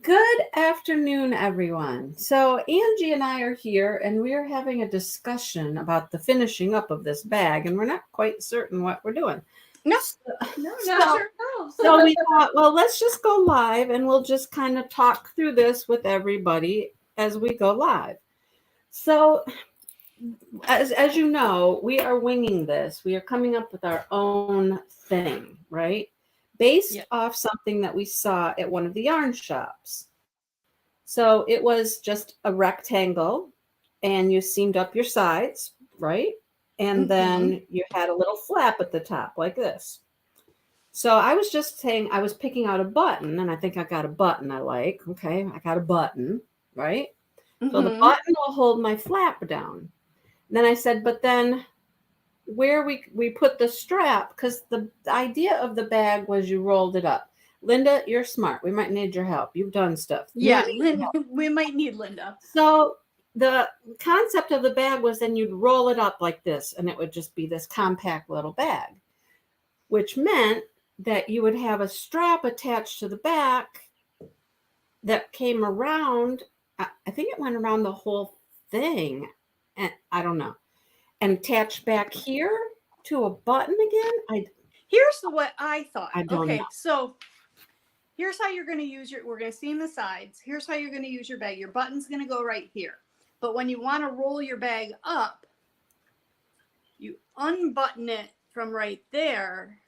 Good afternoon, everyone. So Angie and I are here, and we are having a discussion about the finishing up of this bag, and we're not quite certain what we're doing. No, So, not so, sure at all. so we thought, well, let's just go live, and we'll just kind of talk through this with everybody as we go live. So, as you know, we are winging this. We are coming up with our own thing, right? Based Yeah. off something that we saw at one of the yarn shops. So it was just a rectangle and you seamed up your sides, right? And Mm-hmm. then you had a little flap at the top like this. So I was just saying, I was picking out a button and I think I got a button I like. Okay, I got a button, right? So the Mm-hmm. button will hold my flap down. And then I said, but then where we put the strap, because the idea of the bag was you rolled it up. Linda, you're smart. We might need your help. You've done stuff. You Yeah, might need help. We might need Linda. So the concept of the bag was then you'd roll it up like this, and it would just be this compact little bag, which meant that you would have a strap attached to the back that came around. I think it went around the whole thing, and I don't know, and attached back here to a button again. Here's what I thought. I don't know. Okay, so here's how you're going to use we're going to seam the sides. Here's how you're going to use your bag. Your button's going to go right here. But when you want to roll your bag up, you unbutton it from right there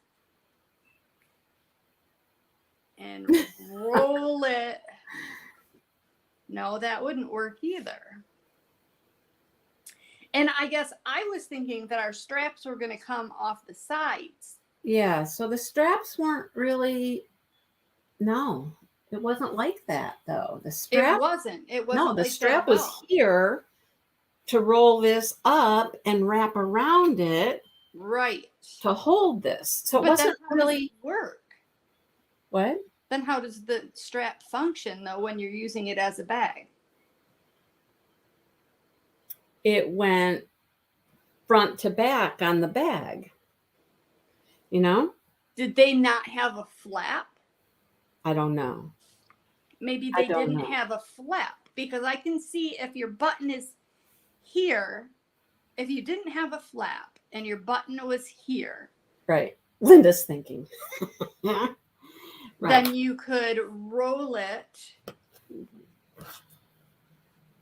and roll it. No, that wouldn't work either. And I guess I was thinking that our straps were going to come off the sides. Yeah, so the straps weren't really, no, it wasn't like that though. The strap, It wasn't. It wasn't no, the like strap that at was all. here to roll this up and wrap around it Right. to hold this. So it But wasn't then how really does it work? what? Then how does the strap function though when you're using it as a bag? It went front to back on the bag. You know? Did they not have a flap? I don't know. Maybe I they don't didn't know. have a flap, because I can see if your button is here, if you didn't have a flap and your button was here, Right. Linda's thinking. Right. then you could roll it.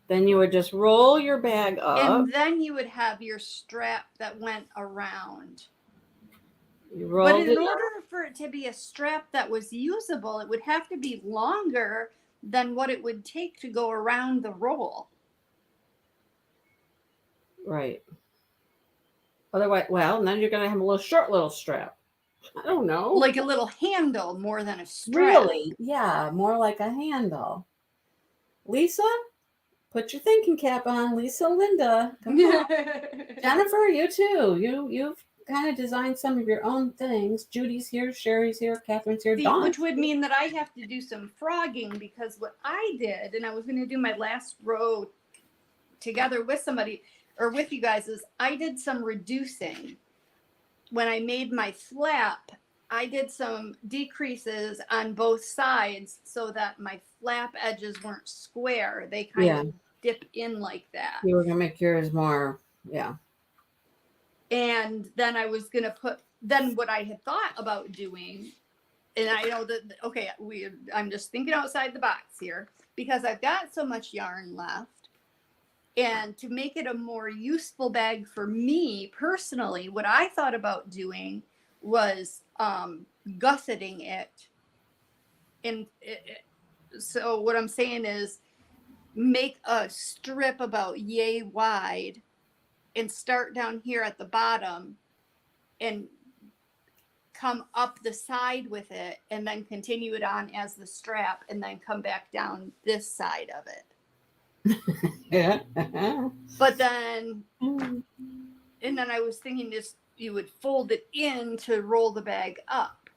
Then you would just roll your bag up. And then you would have your strap that went around. You rolled But in it order up. for it to be a strap that was usable, it would have to be longer than what it would take to go around the roll. Right. Otherwise, well, then you're going to have a little short little strap. I don't know. Like a little handle more than a strap. Really? Yeah, more like a handle. Lisa, put your thinking cap on. Lisa, Linda, come on. Jennifer, you too. You've kind of designed some of your own things. Judy's here, Sherry's here, Catherine's here, Dawn. Which would mean that I have to do some frogging, because what I did, and I was going to do my last row together with somebody or with you guys, is I did some reducing. When I made my flap, I did some decreases on both sides so that my flap edges weren't square. They kind of dip in like that. You were going to make yours more, yeah. And then I was going to then what I had thought about doing, and I know that, okay, I'm just thinking outside the box here, because I've got so much yarn left. And to make it a more useful bag for me personally, what I thought about doing was gusseting it. And so what I'm saying is make a strip about yay wide and start down here at the bottom and come up the side with it, and then continue it on as the strap, and then come back down this side of it. Yeah. But then, and then I was thinking just you would fold it in to roll the bag up.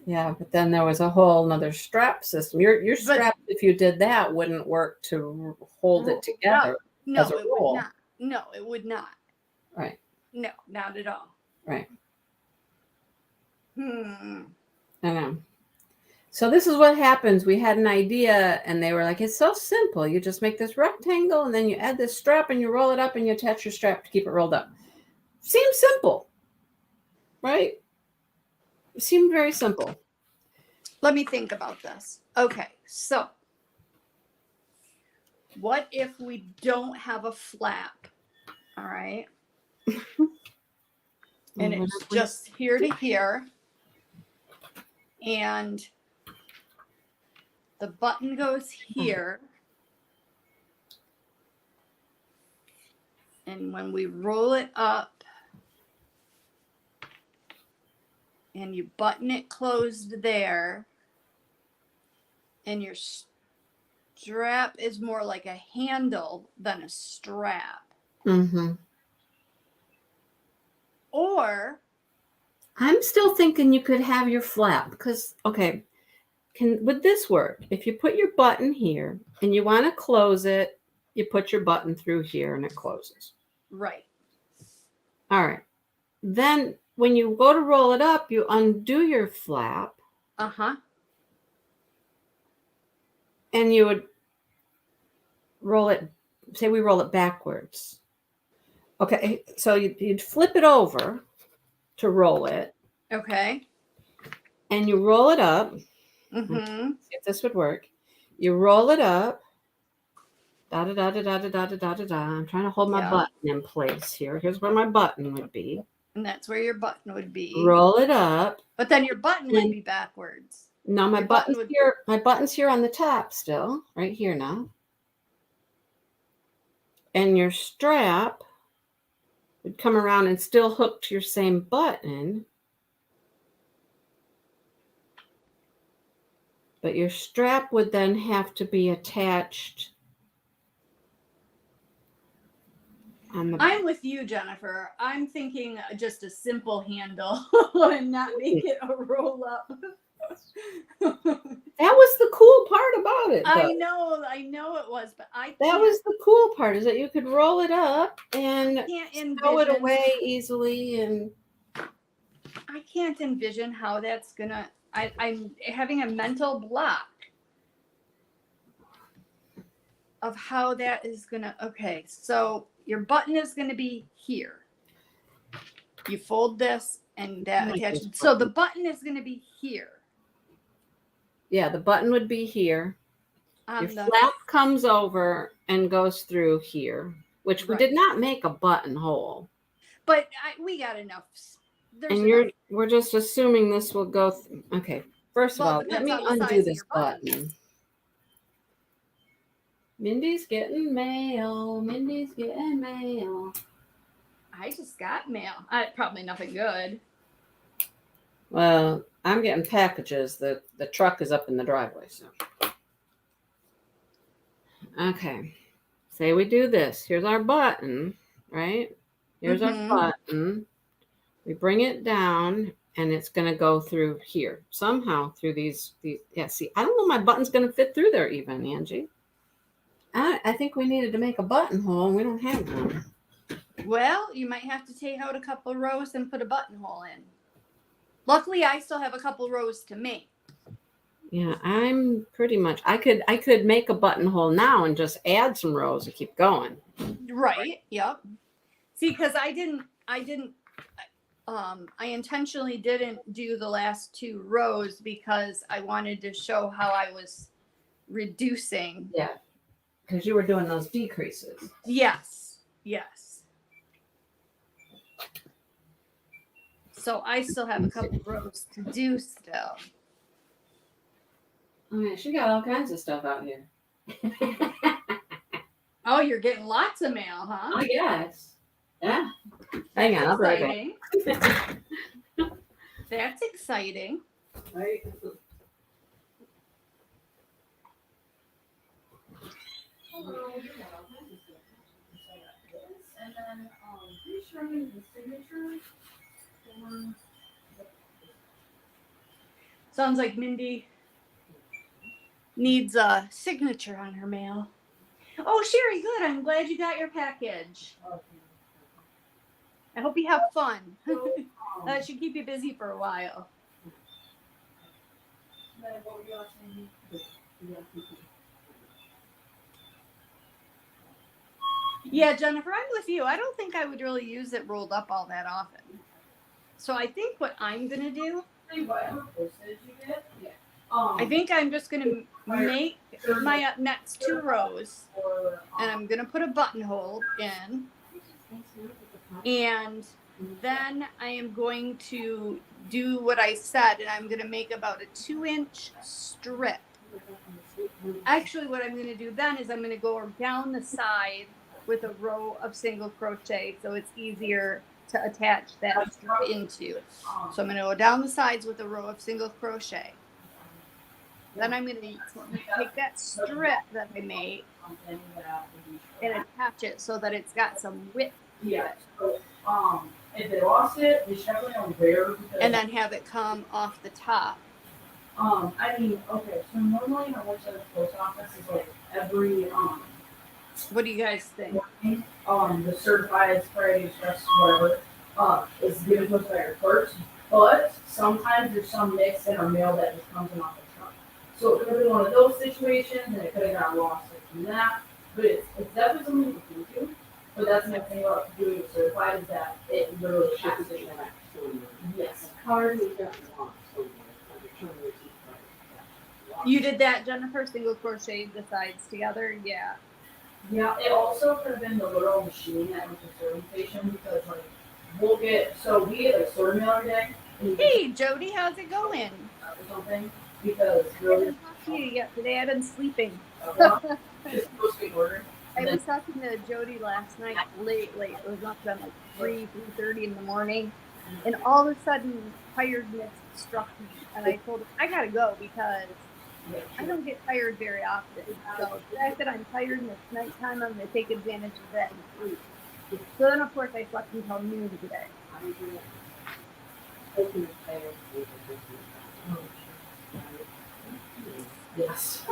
Yeah, but then there was a whole nother strap system. Your strap, if you did that, wouldn't work to hold it together. No, it would not. No, it would not. Right. No, not at all. Right. I know. So this is what happens. We had an idea and they were like, it's so simple. You just make this rectangle and then you add this strap and you roll it up and you attach your strap to keep it rolled up. Seems simple, right? It seemed very simple. Let me think about this. Okay, so what if we don't have a flap? All right. And it's just here to here. And the button goes here. And when we roll it up and you button it closed there, and your strap is more like a handle than a strap. Mm-hmm. Or I'm still thinking you could have your flap because, okay, would this work? If you put your button here and you want to close it, you put your button through here and it closes. right. All right. Then when you go to roll it up, you undo your flap. Uh-huh. And you would roll it, say we roll it backwards. Okay, so you'd flip it over to roll it. Okay. And you roll it up. Mm-hmm. See if this would work. You roll it up. Da da da da da da da da da da. I'm trying to hold my button in place here. Here's where my button would be. And that's where your button would be. Roll it up. But then your button would be backwards. No, my button's here. My button's here on the top still, right here now. And your strap would come around and still hook to your same button. But your strap would then have to be attached. I'm with you, Jennifer. I'm thinking just a simple handle and not make it a roll up. That was the cool part about it. I know it was, but that was the cool part is that you could roll it up and throw it away easily. And I can't envision how that's gonna. I'm having a mental block of how that is gonna. Okay, so your button is gonna be here. You fold this and that attaches. So the button is gonna be here. Yeah, the button would be here. Your flap comes over and goes through here, which we did not make a buttonhole. But we got enough. We're just assuming this will go. Okay, first of all, let me undo this button. Mindy's getting mail. Mindy's getting mail. I just got mail. Probably nothing good. Well, I'm getting packages. The truck is up in the driveway. So, okay. Say we do this. Here's our button, right? Here's our button. We bring it down, and it's going to go through here somehow through these. Yeah. See, I don't know. My button's going to fit through there, even Angie. I think we needed to make a buttonhole, and we don't have one. Well, you might have to take out a couple of rows and put a buttonhole in. Luckily, I still have a couple rows to make. Yeah, I'm pretty much. I could make a buttonhole now and just add some rows and keep going. Right. Yep. See, because I intentionally didn't do the last 2 rows because I wanted to show how I was reducing. Yeah, because you were doing those decreases. Yes. Yes. So I still have a couple rows to do still. Oh yeah, she got all kinds of stuff out here. Oh, you're getting lots of mail, huh? I guess. Yeah. Hang on, I'll be right back. That's exciting. Right. And then pretty sure I'm the signature. Sounds like Mindy needs a signature on her mail. Oh, Sherry, good. I'm glad you got your package. I hope you have fun. That should keep you busy for a while. Yeah, Jennifer, I'm with you. I don't think I would really use it rolled up all that often. So I think what I'm gonna do, I think I'm just gonna make my next 2 rows, and I'm gonna put a buttonhole in, and then I am going to do what I said, and I'm gonna make about a 2-inch strip. Actually, what I'm gonna do then is I'm gonna go down the side with a row of single crochet, so it's easier to attach that strip into. So I'm going to go down the sides with a row of single crochet. Then I'm going to take that strip that I made and attach it so that it's got some width. Yeah. So, if they lost it, they should definitely know where. And then have it come off the top. I mean, okay. So normally, I went to the post office is like every What do you guys think? The certified spray, express, whatever, is given to us by our clerks. But sometimes there's some mix in our mail that just comes in off the truck. So it could have been one of those situations, and it could have got lost from that. But it's definitely something to do to. But that's the thing about doing it certified is that it literally has to be back. Yes. You did that, Jennifer? Single crochet the sides together? Yeah. Yeah, it also could have been the literal machine that was the sorting station because like we'll get we get like sorting mail every day. Hey Jody, how's it going? Or something because I really haven't talked to you yet today. I've been sleeping. just supposed to be ordered. I was talking to Jody last night late. It was up to like 3:30 in the morning. And all of a sudden, tiredness struck me. And I told her, I gotta go because I don't get tired very often. So the fact that I'm tired and it's nighttime, I'm going to take advantage of that and sleep. So then, of course, I slept until noon today. Yes.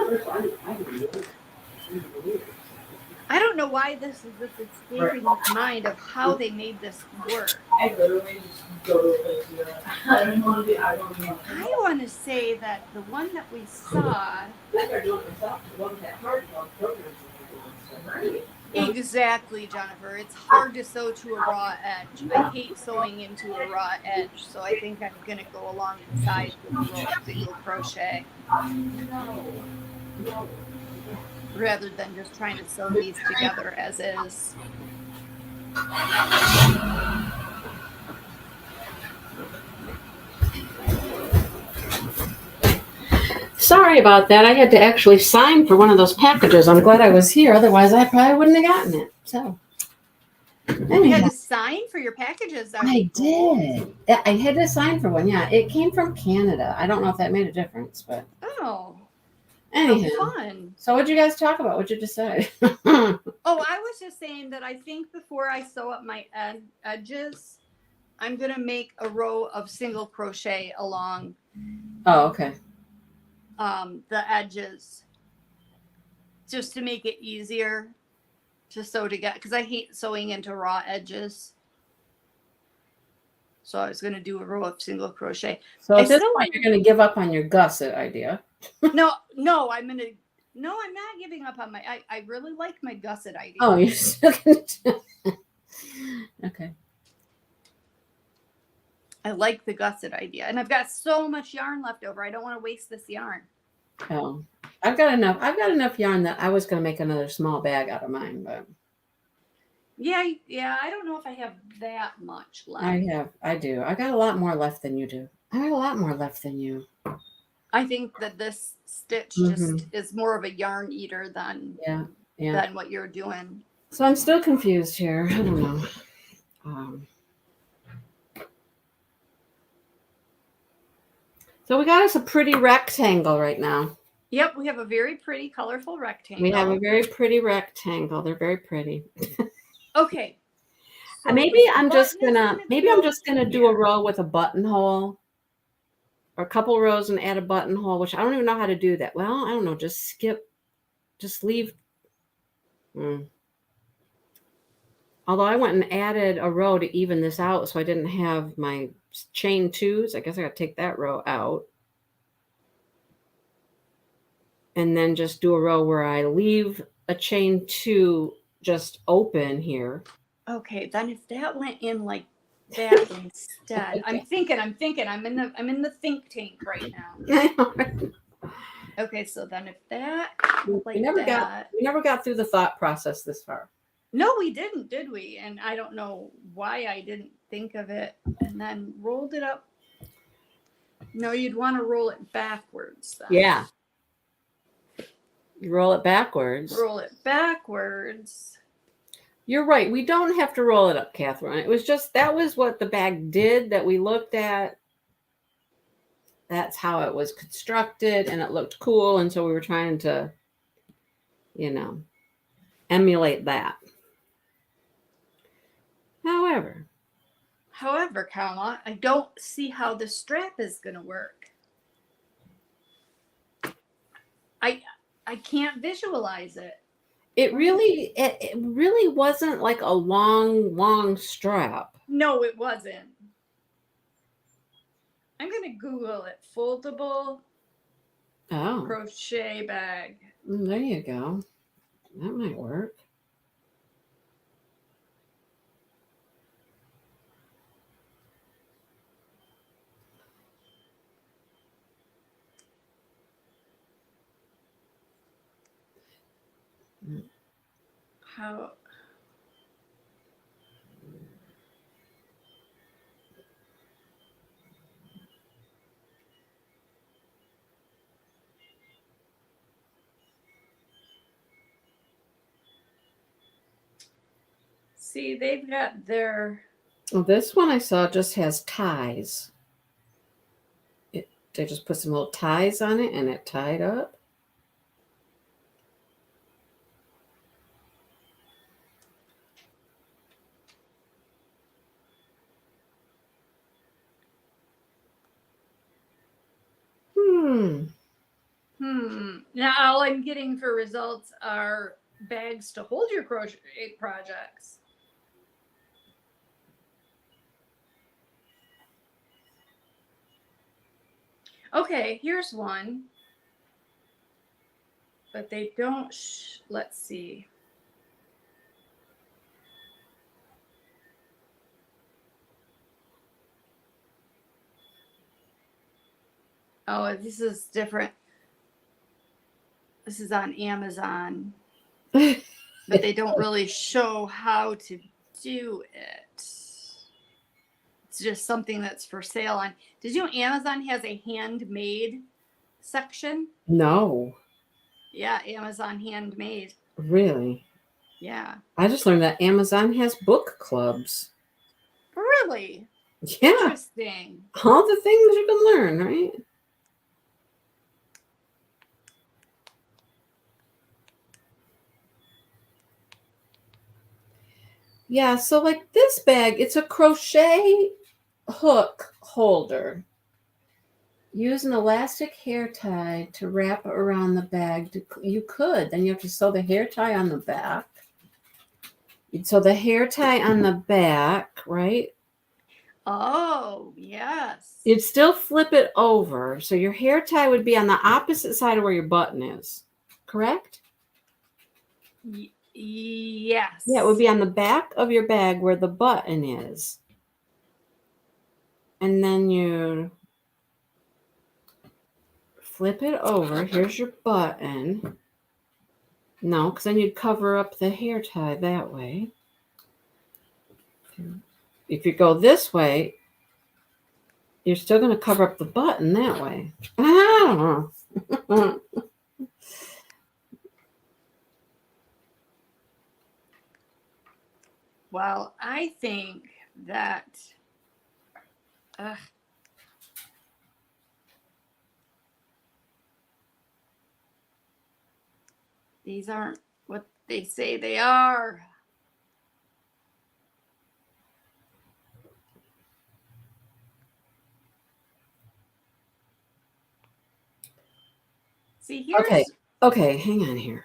I don't know why this escaping my mind of how they made this work. I literally just go to a place I don't want to do. I don't want to. I want to say that the one that we saw. Exactly, Jennifer. It's hard to sew to a raw edge. I hate sewing into a raw edge, so I think I'm going to go along the sides with a row of single crochet. Rather than just trying to sew these together as is. Sorry about that. I had to actually sign for one of those packages. I'm glad I was here. Otherwise, I probably wouldn't have gotten it. So, You had to sign for your packages. I did. I had to sign for one. Yeah, it came from Canada. I don't know if that made a difference, but anyhow. Fun. So, what'd you guys talk about? What'd you decide? I was just saying that I think before I sew up my edges, I'm gonna make a row of single crochet along. Oh, okay. The edges, just to make it easier to sew together, because I hate sewing into raw edges. So I was going to do a row of single crochet. So at this point, you're going to give up on your gusset idea. No, I'm not giving up on my. I really like my gusset idea. Oh, you're still going to. Okay. I like the gusset idea, and I've got so much yarn left over. I don't want to waste this yarn. Oh, I've got enough yarn that I was going to make another small bag out of mine, but yeah. I don't know if I have that much left. I do. I got a lot more left than you do. I got a lot more left than you. I think that this stitch just is more of a yarn eater than what you're doing. So I'm still confused here. I don't know. So we got us a pretty rectangle right now. Yep, we have a very pretty, colorful rectangle. We have a very pretty rectangle. They're very pretty. Okay. So maybe I'm just gonna do a row with a buttonhole, or a couple rows and add a buttonhole, which I don't even know how to do that. Well, I don't know. Just leave. Although I went and added a row to even this out, so I didn't have my chain twos. I guess I got to take that row out. and then just do a row where I leave a chain 2 just open here. Okay, then if that went in like that instead, I'm thinking. I'm in the think tank right now. Okay, so then if that like we never that. got through the thought process this far. No, we didn't, did we? And I don't know why I didn't think of it and then rolled it up. No, you'd want to roll it backwards then. Yeah. You roll it backwards. Roll it backwards. You're right. We don't have to roll it up, Catherine. It was just, that was what the bag did that we looked at. That's how it was constructed, and it looked cool. And so we were trying to, emulate that. However, Carla, I don't see how the strap is going to work. I can't visualize it. it really wasn't like a long strap. No, it wasn't. I'm going to Google it. Foldable crochet bag. There you go. That might work. How? See, they've got their... Well, this one I saw just has ties. They just put some little ties on it and it tied up. Now all I'm getting for results are bags to hold your crochet projects. Okay, here's one. But they don't, let's see. Oh, this is different. This is on Amazon. But they don't really show how to do it. It's just something that's for sale on. Did you know Amazon has a handmade section? No. Yeah, Amazon handmade. Really? Yeah. I just learned that Amazon has book clubs. Really? Yeah. Interesting. All the things you can learn, right? Yeah, so like this bag, it's a crochet hook holder. Use an elastic hair tie to wrap around the bag. You could. Then you have to sew the hair tie on the back. You'd sew the hair tie on the back, right? Oh, yes. You'd still flip it over. So your hair tie would be on the opposite side of where your button is. Correct? Yes. Yeah, it would be on the back of your bag where the button is. And then you flip it over. Here's your button. No, because then you'd cover up the hair tie that way. If you go this way, you're still going to cover up the button that way. I don't know. Well, I think that these aren't what they say they are. See, here's... Okay, hang on here.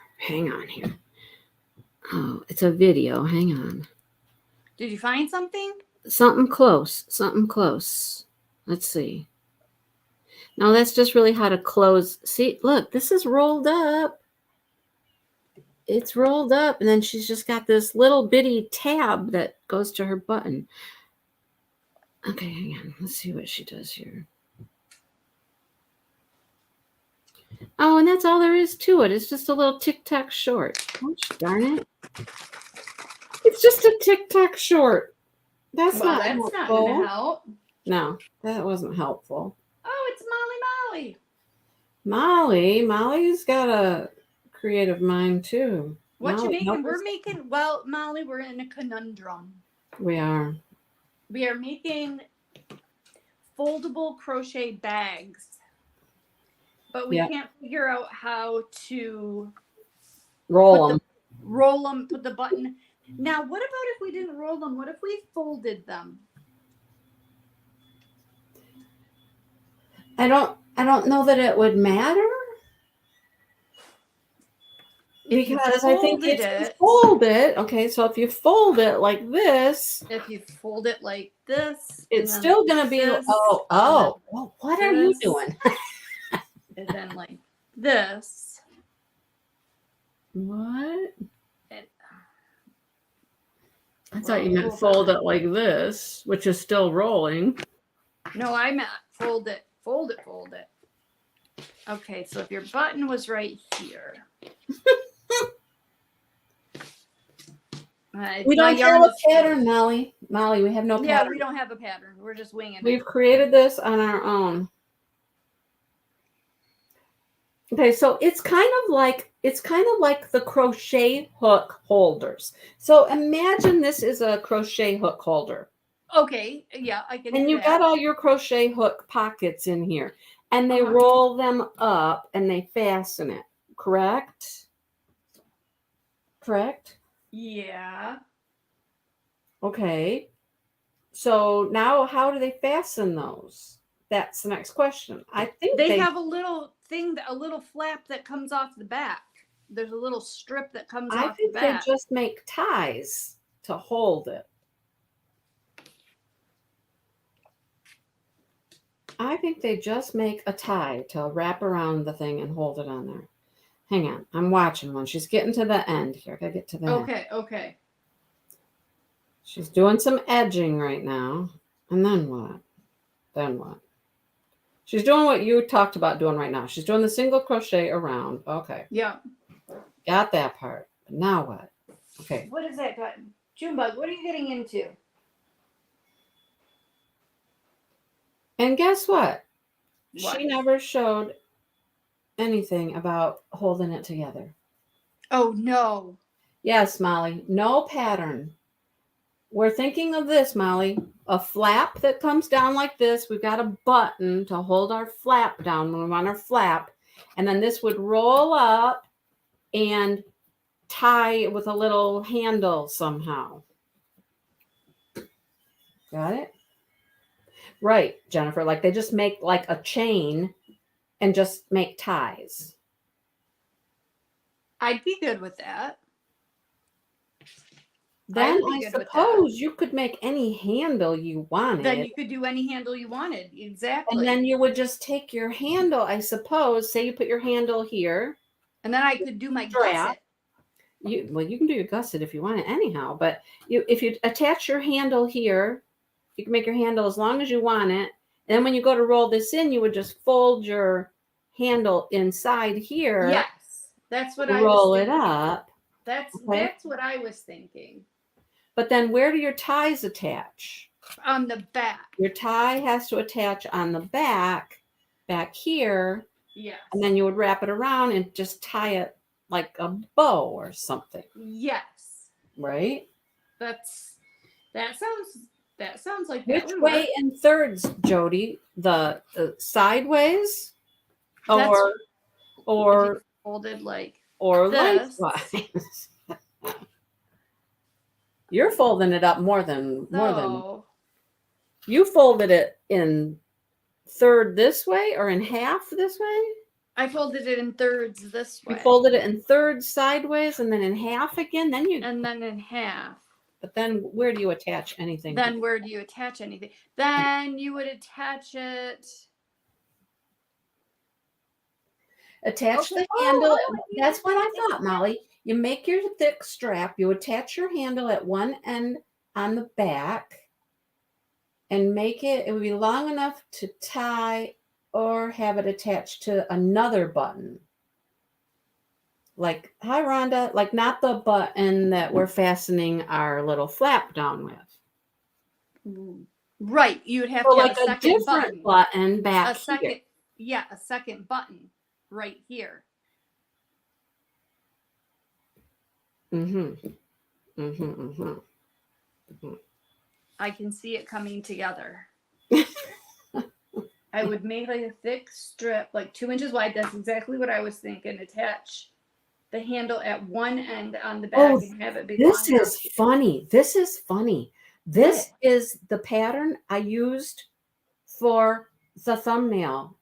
Oh, it's a video. Hang on. Did you find something? Something close. Let's see. No, that's just really how to close. See, look, this is rolled up. It's rolled up, and then she's just got this little bitty tab that goes to her button. Okay, hang on. Let's see what she does here. Oh, and that's all there is to it. It's just a little tic-tac short. Gosh darn it. It's just a tic-tac short. That's Well, not that's helpful. not going to help. No, that wasn't helpful. Oh, it's Molly. Molly's got a creative mind too. What you Molly, making? help We're us. making, well, Molly, we're in a conundrum. We are. We are making foldable crochet bags, but we can't figure out how to Roll them. roll them, put the button. Now, what about if we didn't roll them? What if we folded them? I don't know that it would matter. Because I think if you fold it, okay, so if you fold it like this. If you fold it like this. It's still going to be, well, what are you doing? And then like this. What? And, I thought you meant fold it like this, which is still rolling. No, I meant fold it. Okay, so if your button was right here. We don't have a pattern, Molly. Molly, we have no pattern. Yeah, we don't have a pattern. We're just winging it. We've created this on our own. Okay, so it's kind of like the crochet hook holders. So imagine this is a crochet hook holder. Okay, yeah, I can. And you got all your crochet hook pockets in here, and they roll them up and they fasten it. Correct? Correct? Yeah. Okay. So now how do they fasten those? That's the next question. I think they have a little thing, a little flap that comes off the back. There's a little strip that comes off the back. I think they just make ties to hold it. I think they just make a tie to wrap around the thing and hold it on there. Hang on. I'm watching one. She's getting to the end here. I gotta get to the end. Okay. She's doing some edging right now. And then what? She's doing what you talked about doing right now. She's doing the single crochet around. Okay. Yeah. Got that part. But now what? Okay. What is that button? Junebug, what are you getting into? And guess what? She never showed anything about holding it together. Oh, no. Yes, Molly. No pattern. We're thinking of this, Molly. A flap that comes down like this. We've got a button to hold our flap down when we want our flap. And then this would roll up and tie with a little handle somehow. Got it? Right, Jennifer. Like they just make like a chain and just make ties. I'd be good with that. Then I suppose you could make any handle you wanted. Then you could do any handle you wanted. Exactly. And then you would just take your handle, I suppose. Say you put your handle here. And then I could do my gusset. You can do your gusset if you want it anyhow. But if you attach your handle here, you can make your handle as long as you want it. And then when you go to roll this in, you would just fold your handle inside here. Yes. That's what I was roll thinking. It up. That's what I was thinking. But then where do your ties attach? On the back. Your tie has to attach on the back here. Yes. And then you would wrap it around and just tie it like a bow or something. Yes. Right? That sounds like which way in thirds, Jody? The sideways or folded like or this. lengthwise. You're folding it up more than you folded it in third this way or in half this way? I folded it in thirds this way. You folded it in thirds sideways and then in half again, and then in half. But then where do you attach anything? Then where do you attach anything? Then you would attach it Attach Okay. the handle. Yeah, That's what I yeah. thought, Molly. You make your thick strap. You attach your handle at one end on the back and make it, it would be long enough to tie or have it attached to another button. Like, hi, Rhonda, like not the button that we're fastening our little flap down with. Right. You would have So to have like a a second different button. button back A second, here. yeah, a second button right here. Mm-hmm. Mm-hmm. Mm-hmm. I can see it coming together. I would make like a thick strip, like 2 inches wide. That's exactly what I was thinking. Attach the handle at one end on the back Oh, and have it be this long enough. is funny. This is funny. This What? is the pattern I used for the thumbnail.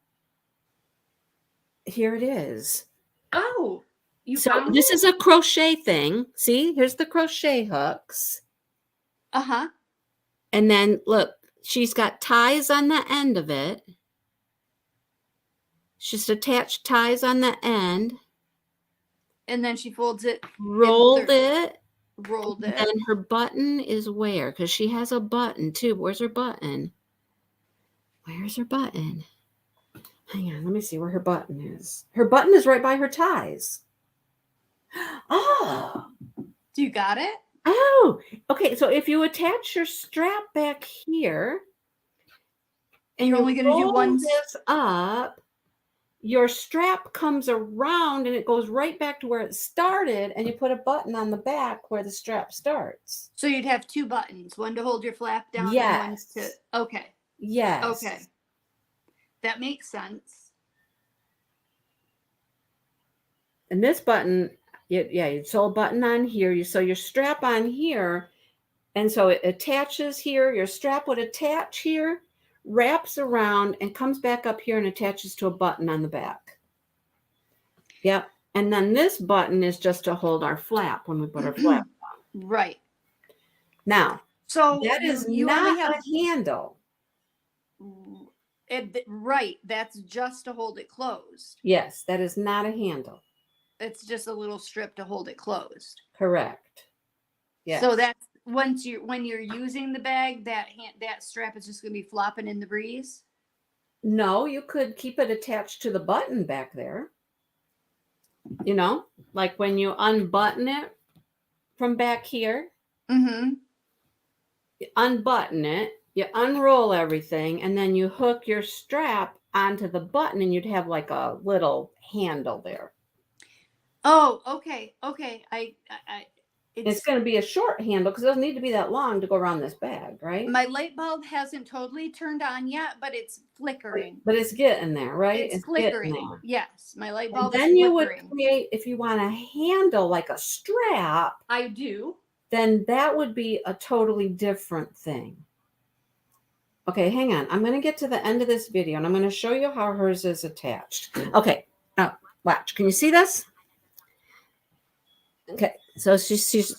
Here it is. Oh, you So found this it? is a crochet thing. See, here's the crochet hooks. Uh-huh. And then look, she's got ties on the end of it. She's attached ties on the end. And then she folds it, Rolled it. rolled it. And her button is where? Because she has a button too. Where's her button? Where's her button? Hang on, let me see where her button is. Her button is right by her ties. Oh, Do you got it? oh, okay. So if you attach your strap back here, and You're only you going to do roll one. this up, your strap comes around and it goes right back to where it started, and you put a button on the back where the strap starts. So you'd have two buttons, one to hold your flap down and one Yes. to. Okay. Yes. Okay. That makes sense. And this button, you sew a button on here. You sew your strap on here. And so it attaches here. Your strap would attach here, wraps around, and comes back up here and attaches to a button on the back. Yep. And then this button is just to hold our flap when we put our flap on. Right. Now, So that is you not only have a handle. right. That's just to hold it closed. Yes, that is not a handle. It's just a little strip to hold it closed. Correct. Yes. So that's when you're using the bag, that strap is just going to be flopping in the breeze. No, you could keep it attached to the button back there. You know, like when you unbutton it from back here, Mm-hmm. you unbutton it, you unroll everything, and then you hook your strap onto the button, and you'd have like a little handle there. Oh, okay. Okay. It's going to be a short handle because it doesn't need to be that long to go around this bag, right? My light bulb hasn't totally turned on yet, but it's flickering. But it's getting there, right? It's flickering. Yes, my light bulb And is then you flickering. would create, if you want a handle like a strap, I do. then that would be a totally different thing. Okay, hang on. I'm going to get to the end of this video and I'm going to show you how hers is attached. Okay, now watch. Can you see this? Okay, so she's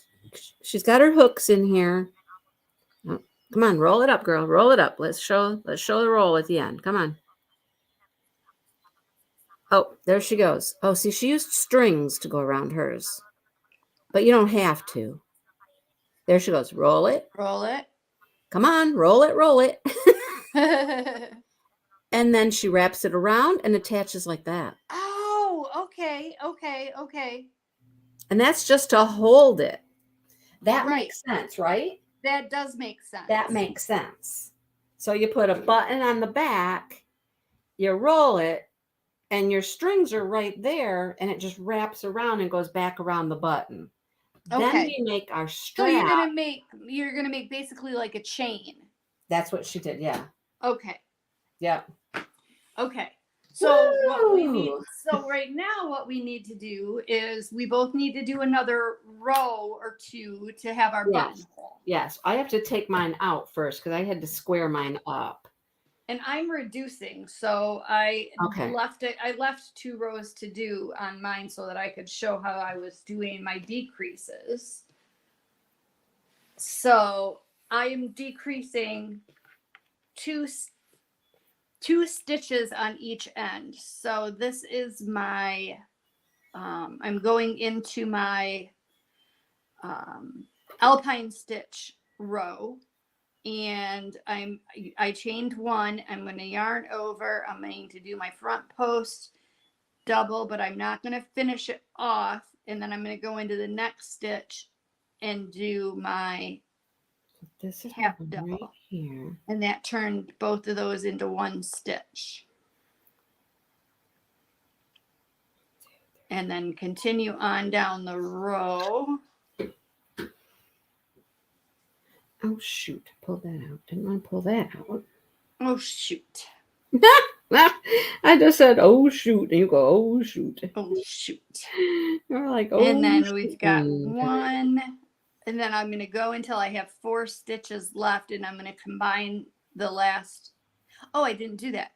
got her hooks in here. Oh, come on, roll it up, girl. Roll it up. Let's show the roll at the end. Come on. Oh, there she goes. Oh, see, she used strings to go around hers, but you don't have to. There she goes. Roll it. Roll it. Come on, roll it, roll it. And then she wraps it around and attaches like that. Oh, okay, okay, okay. And that's just to hold it. That Right. makes sense, right? That does make sense. That makes sense. So you put a button on the back, you roll it, and your strings are right there, and it just wraps around and goes back around the button. Then Okay. we make our strap. So you're gonna make basically like a chain. That's what she did, yeah. Okay. Yeah. Okay. So what we Woo! need, so right now what we need to do is we both need to do another row or two to have our buttonhole. Yes, I have to take mine out first because I had to square mine up. And I'm reducing, so I Okay. left 2 rows to do on mine so that I could show how I was doing my decreases. So I am decreasing 2 2 stitches on each end. So this is my, I'm going into my alpine stitch row, and I chained 1. I'm going to yarn over. I'm going to do my front post double, but I'm not going to finish it off. And then I'm going to go into the next stitch and do my This is half right double. here. And that turned both of those into 1 stitch. And then continue on down the row. Oh shoot! Pull that out. Didn't want to pull that out. Oh, shoot. I just said, "Oh shoot," and you go, "Oh shoot." Oh, shoot. You're like, "Oh." And then we've got shoot." 1. And then I'm going to go until I have 4 stitches left, and I'm going to combine the last. Oh, I didn't do that.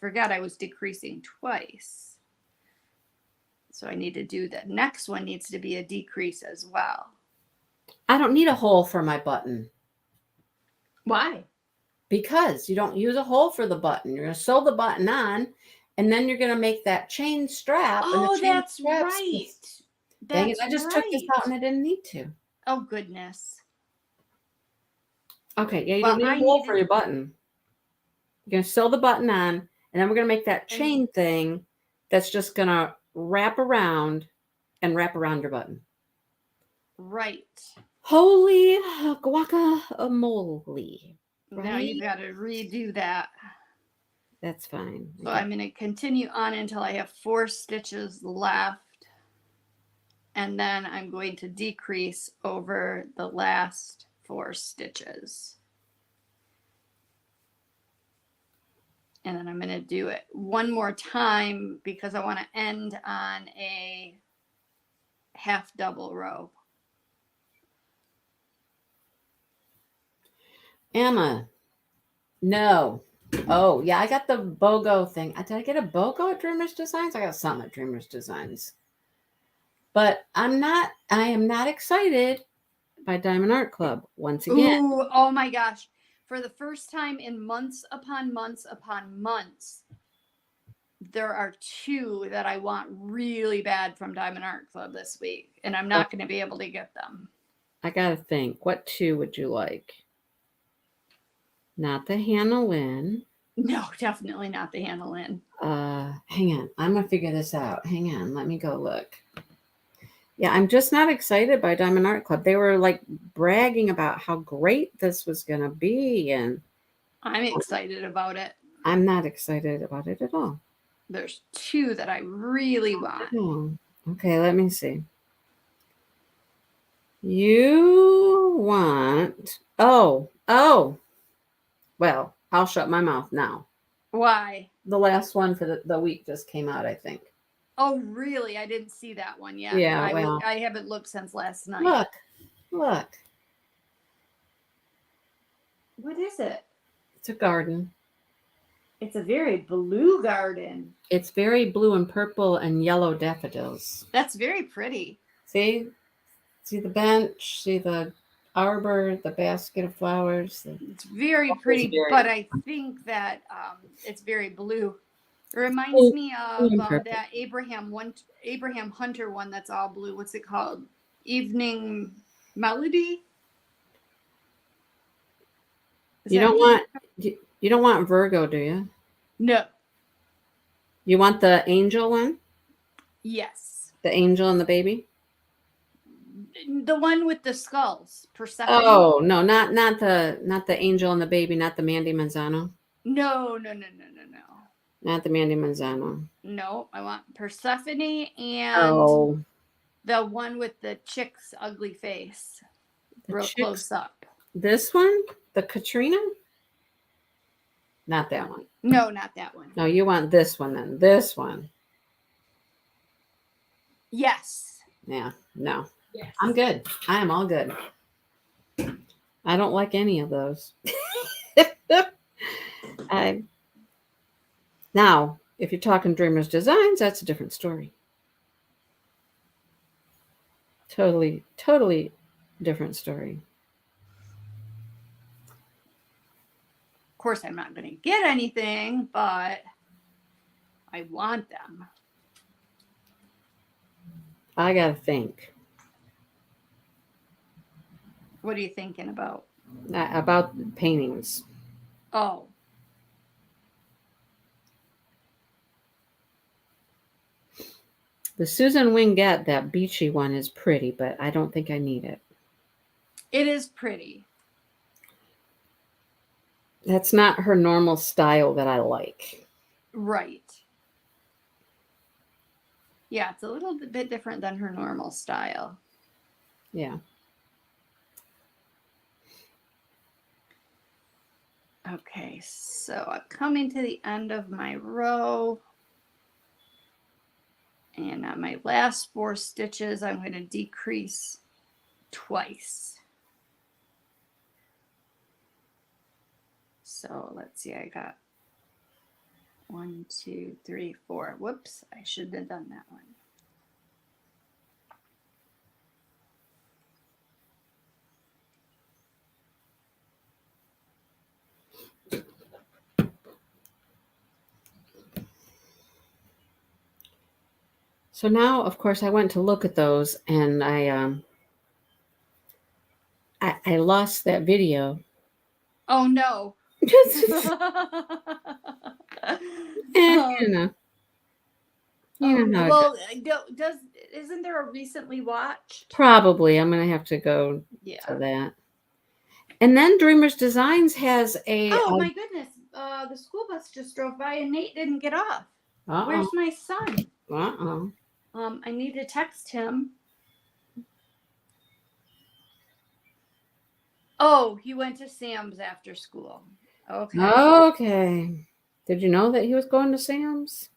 Forgot I was decreasing twice. So I need to do that. Next one needs to be a decrease as well. I don't need a hole for my button Why? because you don't use a hole for the button. You're going to sew the button on, and then you're going to make that chain strap. And Oh, the chain that's strap's right. Dang it, That's I just took this out and I didn't need to. Oh, goodness. Okay, yeah, you Well, don't need I a hole needed- for your button. You're going to sew the button on, and then we're going to make that chain thing that's just going to wrap around and wrap around your button. Right. Holy guacamole. Now Right? you've got to redo that. That's fine. So I'm going to continue on until I have 4 stitches left. And then I'm going to decrease over the last 4 stitches. And then I'm going to do it one more time because I want to end on a half double row. Emma. No. Oh, yeah, I got the BOGO thing. Did I get a BOGO at Dreamers Designs? I got something at Dreamers Designs. But I am not excited by Diamond Art Club once again. Ooh, oh my gosh. For the first time in months upon months upon months, there are 2 that I want really bad from Diamond Art Club this week, and I'm not going to be able to get them. I got to think. What 2 would you like? Not the Hannah Lynn. No, definitely not the Hannah Lynn. Hang on. I'm going to figure this out. Hang on. Let me go look. Yeah, I'm just not excited by Diamond Art Club. They were like bragging about how great this was going to be. And I'm excited about it. I'm not excited about it at all. There's 2 that I really want. Oh, okay, let me see. You want, oh, well, I'll shut my mouth now. Why? The last one for the week just came out, I think. Oh, really? I didn't see that one yet. Yeah, I haven't looked since last night. Look. What is it? It's a garden. It's a very blue garden. It's very blue and purple and yellow daffodils. That's very pretty. See the bench, see the arbor, the basket of flowers. It's very pretty, but I think that it's very blue. It reminds Oh, me of purple. that Abraham Hunter one that's all blue. What's it called? Evening Melody? You don't want Virgo, do you? No. You want the angel one? Yes. The angel and the baby? The one with the skulls. Persephone. Oh, no, not the angel and the baby, not the Mandy Manzano. No. Not the Mandy Manzano. No, I want Persephone and the one with the chick's ugly face. Real close up. This one? The Katrina? Not that one. No, not that one. No, you want this one then. This one. Yes. Yeah, no. Yes. I'm good. I am all good. I don't like any of those. Now, if you're talking Dreamers Designs, that's a different story. Totally different story. course, I'm not going to get anything, but I want them. I gotta think What are you thinking about? about paintings. Oh, The Susan Wingate, that beachy one, is pretty, but I don't think I need it. it is pretty. That's not her normal style that I like. Right. Yeah, it's a little bit different than her normal style. Yeah. Okay, so I'm coming to the end of my row. And on my last 4 stitches, I'm going to decrease twice. So let's see, I got 1, 2, 3, 4. Whoops, I should have done that one. So now, of course, I went to look at those, and I lost that video. Oh no. You know. You know how it Well, isn't there a recently watched? Probably. I'm gonna have to go Yeah. to that. And then Dreamers Designs has a. Oh my goodness! The school bus just drove by and Nate didn't get off. Where's my son? I need to text him. Oh, he went to Sam's after school. Okay. Okay. Did you know that he was going to Sam's?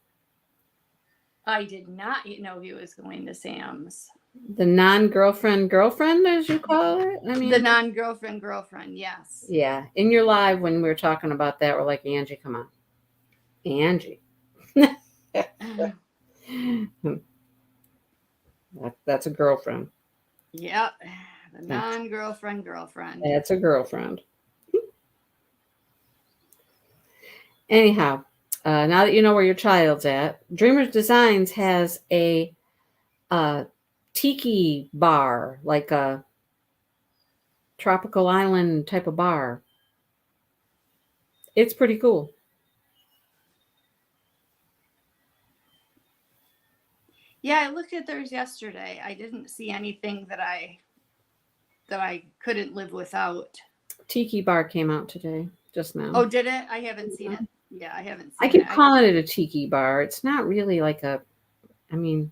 I did not know he was going to Sam's. The non-girlfriend girlfriend, as you call it? I mean, the non-girlfriend girlfriend, yes. Yeah. In your live, when we were talking about that, we're like, Angie, come on. Angie. That's a girlfriend. Yep. The non-girlfriend girlfriend. That's a girlfriend. Anyhow, now that you know where your child's at, Dreamers Designs has a tiki bar, like a tropical island type of bar. It's pretty cool. Yeah, I looked at theirs yesterday. I didn't see anything that I couldn't live without. Tiki bar came out today, just now. Oh, did it? I haven't seen it. Yeah, I haven't seen it. I keep calling it a tiki bar. It's not really like a, I mean,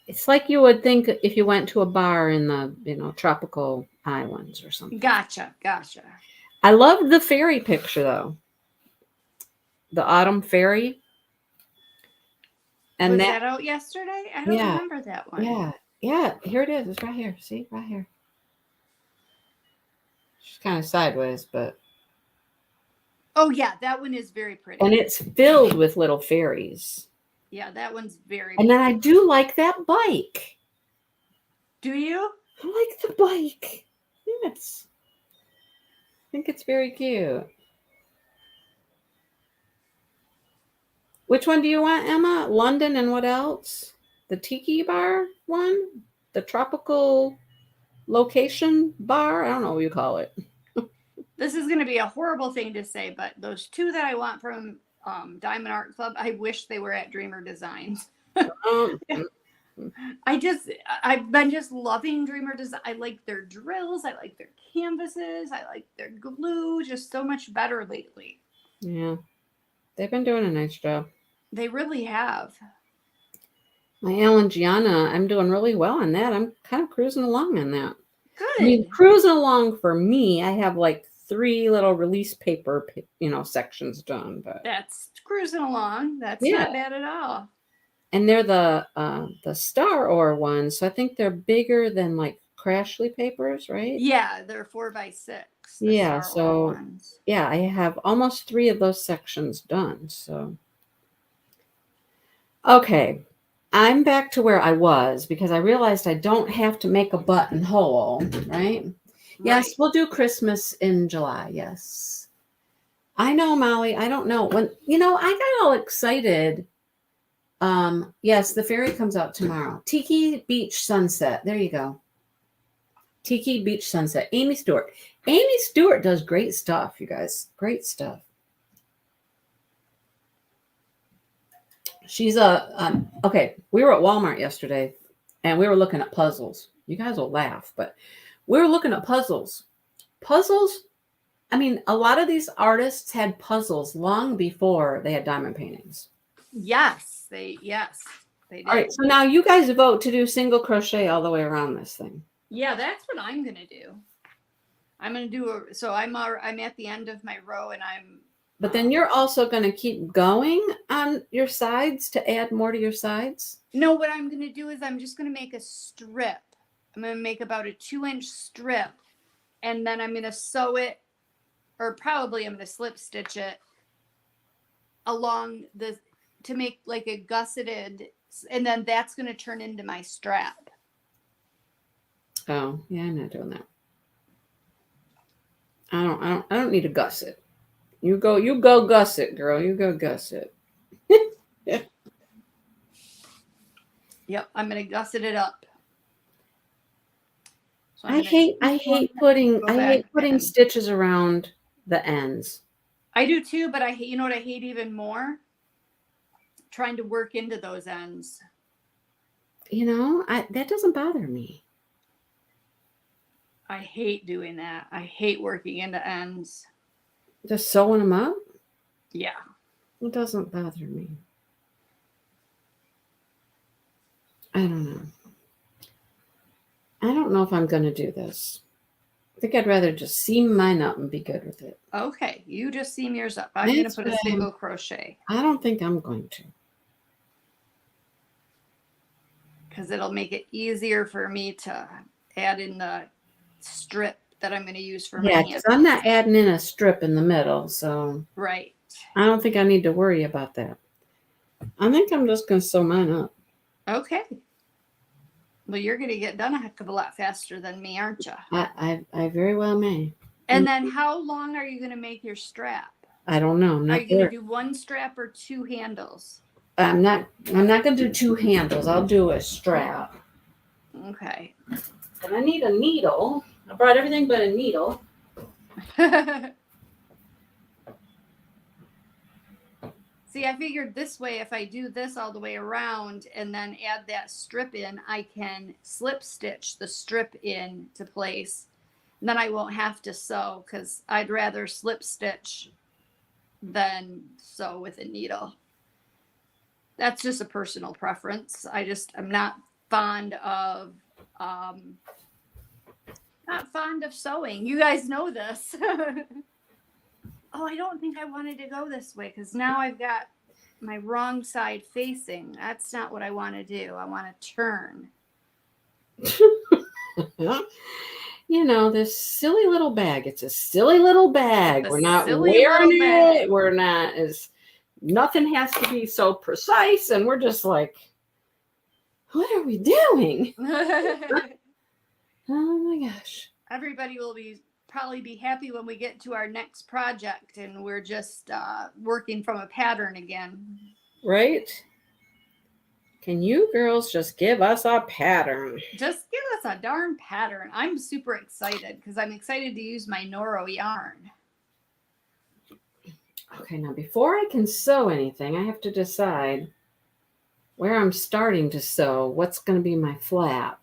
it's like you would think if you went to a bar in the, tropical islands or something. Gotcha. I love the fairy picture, though. The autumn fairy. And was that out yesterday? I don't remember that one. Yeah. Here it is. It's right here. See, right here. She's kind of sideways, but. Oh yeah, that one is very pretty. And it's filled with little fairies. Yeah, that one's very. And then I do like that bike. Do you? I like the bike. Yes. I think it's very cute. Which one do you want, Emma? London and what else? The tiki bar one? The tropical location bar? I don't know what you call it. This is going to be a horrible thing to say, but those 2 that I want from Diamond Art Club, I wish they were at Dreamer Designs. I've been just loving Dreamer Design. I like their drills. I like their canvases. I like their glue just so much better lately. Yeah. They've been doing a nice job. They really have. My Alan Gianna, I'm doing really well on that. I'm kind of cruising along on that. Good. I mean, cruising along for me, I have like 3 little release paper, sections done. But that's cruising along. That's not bad at all. And they're the Star Ore ones, so I think they're bigger than like Crashly papers, right? Yeah, they're 4x6. Yeah, so I have almost 3 of those sections done. So, okay, I'm back to where I was because I realized I don't have to make a buttonhole, right? Yes, we'll do Christmas in July. Yes. I know, Molly. I don't know. When I got all excited. Yes, the ferry comes out tomorrow. Tiki Beach Sunset. There you go. Tiki Beach Sunset. Amy Stewart. Amy Stewart does great stuff, you guys. Great stuff. She's okay. We were at Walmart yesterday and we were looking at puzzles. You guys will laugh, but we were looking at puzzles. Puzzles. I mean, a lot of these artists had puzzles long before they had diamond paintings. Yes, they did. All right. So now you guys vote to do single crochet all the way around this thing. Yeah, that's what I'm gonna do. I'm gonna do so I'm at the end of my row and I'm. But then you're also going to keep going on your sides to add more to your sides? No, what I'm going to do is I'm just going to make a strip. I'm going to make about a 2-inch strip. And then I'm going to sew it, or probably I'm going to slip stitch it along to make like a gusseted, and then that's going to turn into my strap. Oh, yeah, I'm not doing that. I don't need a gusset. You go gusset, girl. You go gusset. Yeah. Yep, I'm gonna gusset it up. So I hate putting stitches around the ends. I do too, but I hate, you know what I hate even more? Trying to work into those ends. That doesn't bother me. I hate doing that. I hate working into ends. Just sewing them up? Yeah. It doesn't bother me. I don't know. I don't know if I'm going to do this. I think I'd rather just seam mine up and be good with it. Okay, you just seam yours up. I'm going to put a single crochet. I don't think I'm going to. Because it'll make it easier for me to add in the strip that I'm going to use for my hand. Yeah, because I'm not adding in a strip in the middle, so right. I don't think I need to worry about that. I think I'm just going to sew mine up. Okay. Well, you're going to get done a heck of a lot faster than me, aren't you? I very well may. And then how long are you going to make your strap? I don't know. Are you going to do one strap or 2 handles? I'm not going to do 2 handles. I'll do a strap. Okay. And I need a needle. I brought everything but a needle. See, I figured this way, if I do this all the way around and then add that strip in, I can slip stitch the strip in to place. And then I won't have to sew, because I'd rather slip stitch than sew with a needle. That's just a personal preference. I'm not fond of sewing. You guys know this. Oh, I don't think I wanted to go this way, because now I've got my wrong side facing. That's not what I want to do. I want to turn. This silly little bag. It's a silly little bag. We're not wearing it. We're not nothing has to be so precise. And we're just like, what are we doing? Oh my gosh. Everybody will probably be happy when we get to our next project and we're just working from a pattern again. Right? Can you girls just give us a pattern? Just give us a darn pattern. I'm super excited because I'm excited to use my Noro yarn. Okay, now before I can sew anything, I have to decide where I'm starting to sew. What's going to be my flap?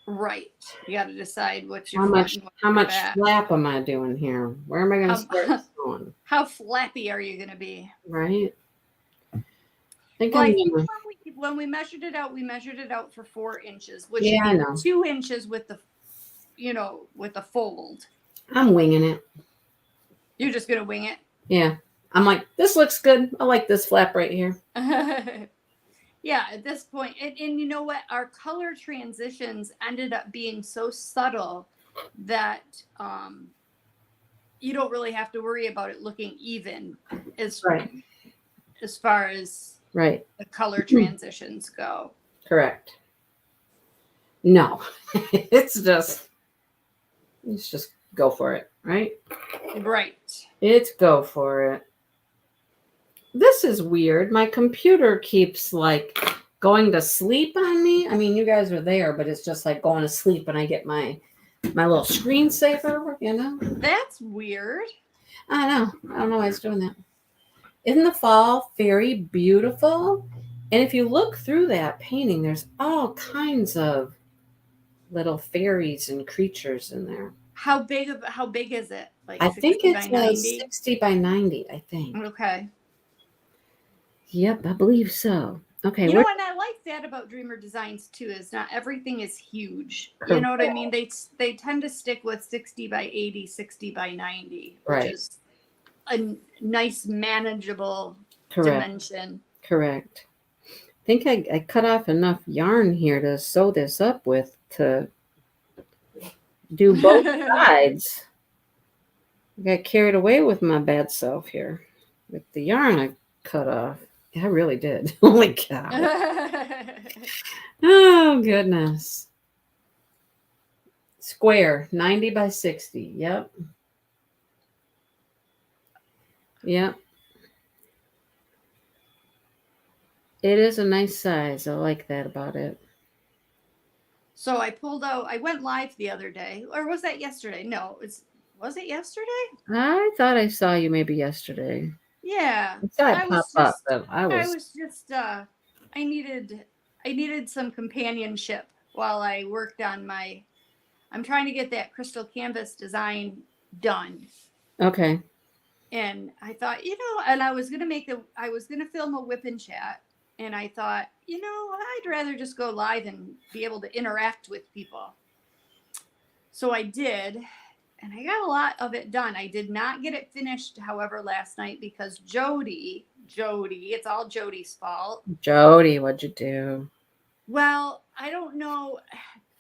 Right. You got to decide what's your how much flap am I doing here? Where am I going to start sewing? How flappy are you going to be? Right. When we measured it out for 4 inches, which is 2 inches with the, with the fold. I'm winging it. You're just going to wing it? Yeah. I'm like, this looks good. I like this flap right here. Yeah, at this point, and you know what? Our color transitions ended up being so subtle that you don't really have to worry about it looking even as far as the color transitions go. Correct. No, it's just go for it, right? Right. It's go for it. This is weird. My computer keeps like going to sleep on me. I mean, you guys are there, but it's just like going to sleep and I get my little screensaver, you know? That's weird. I know. I don't know why it's doing that. Isn't the fall very beautiful? And if you look through that painting, there's all kinds of little fairies and creatures in there. How big is it? Like I 60 think it's by 90? 60 by 90, I think. Okay. Yep, I believe so. Okay, You know, and I like that about Dreamer Designs too, is not everything is huge. You know what I mean? They tend to stick with 60 by 80, 60 by 90, which Right. is a nice manageable correct. dimension. Correct. I think I cut off enough yarn here to sew this up with to do both sides. I got carried away with my bad self here with the yarn I cut off. I really did. Oh my God. Oh, goodness. Square, 90 by 60. Yep. Yep. It is a nice size. I like that about it. So I went live the other day, or was that yesterday? No, was it yesterday? I thought I saw you maybe yesterday. Yeah. I saw it pop up, but I needed some companionship while I worked on I'm trying to get that crystal canvas design done. okay. And I thought, and I was going to film a whip and chat. And I thought, I'd rather just go live and be able to interact with people. So I did, and I got a lot of it done. I did not get it finished, however, last night because Jody, it's all Jody's fault. Jody, what'd you do? Well, I don't know.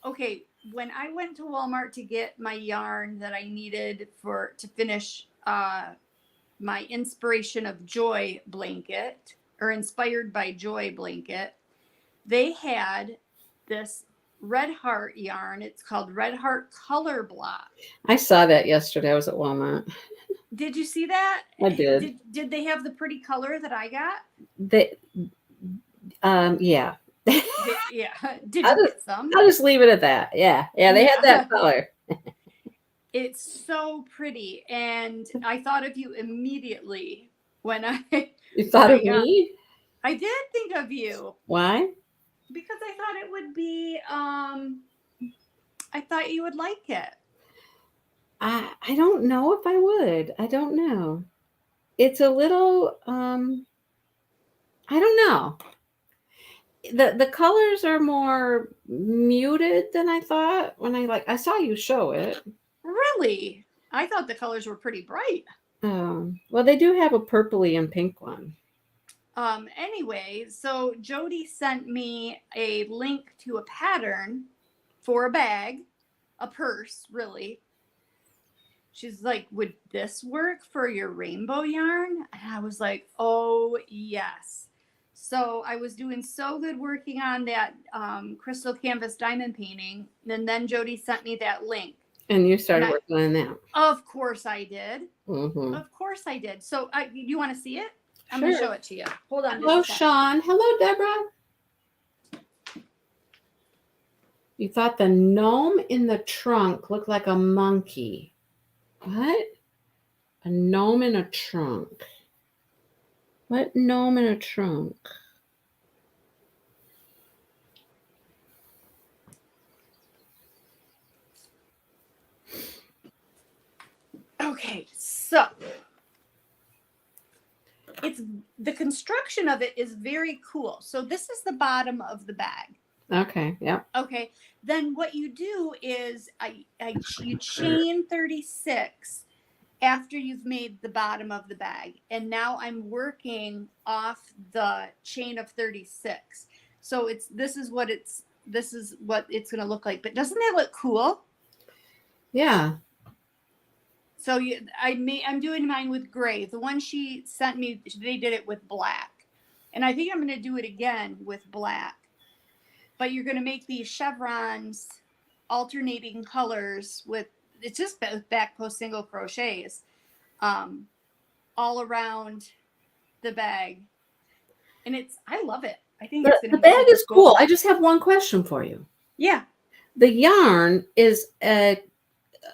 Okay, when I went to Walmart to get my yarn that I needed to finish my Inspiration of Joy blanket, or Inspired by Joy blanket, they had this Red Heart yarn. It's called Red Heart Color Block. I saw that yesterday. I was at Walmart. Did you see that? I did. Did they have the pretty color that I got? Yeah. Yeah. Did you get some? I'll just leave it at that. Yeah. Yeah, they had that color. It's so pretty. And I thought of you immediately when You thought of me? I did think of you. Why? Because I thought it would be, I thought you would like it. I don't know if I would. I don't know. It's a little, I don't know. The colors are more muted than I thought when I saw you show it. Really? I thought the colors were pretty bright. Well, they do have a purpley and pink one. Anyway, so Jody sent me a link to a pattern for a bag, a purse, really. She's like, would this work for your rainbow yarn? And I was like, oh, yes. So I was doing so good working on that crystal canvas diamond painting. And then Jody sent me that link. And you started working on that. Of course I did. Mm-hmm. Of course I did. So you want to see it? I'm Sure. going to show it to you. Hold on. Hello, Sean. Hello, Deborah. You thought the gnome in the trunk looked like a monkey. What? A gnome in a trunk. What gnome in a trunk? Okay, so the construction of it is very cool. So this is the bottom of the bag. Okay, yep. Okay, then what you do is you chain 36 after you've made the bottom of the bag. And now I'm working off the chain of 36. So this is what it's going to look like. But doesn't that look cool? Yeah. So I'm doing mine with gray. The one she sent me, they did it with black. And I think I'm going to do it again with black. But you're going to make these chevrons alternating colors with, it's just back post single crochets, all around the bag, and I love it. I think it's The gonna be bag super is cool. I just have one question for you. Yeah. The yarn is a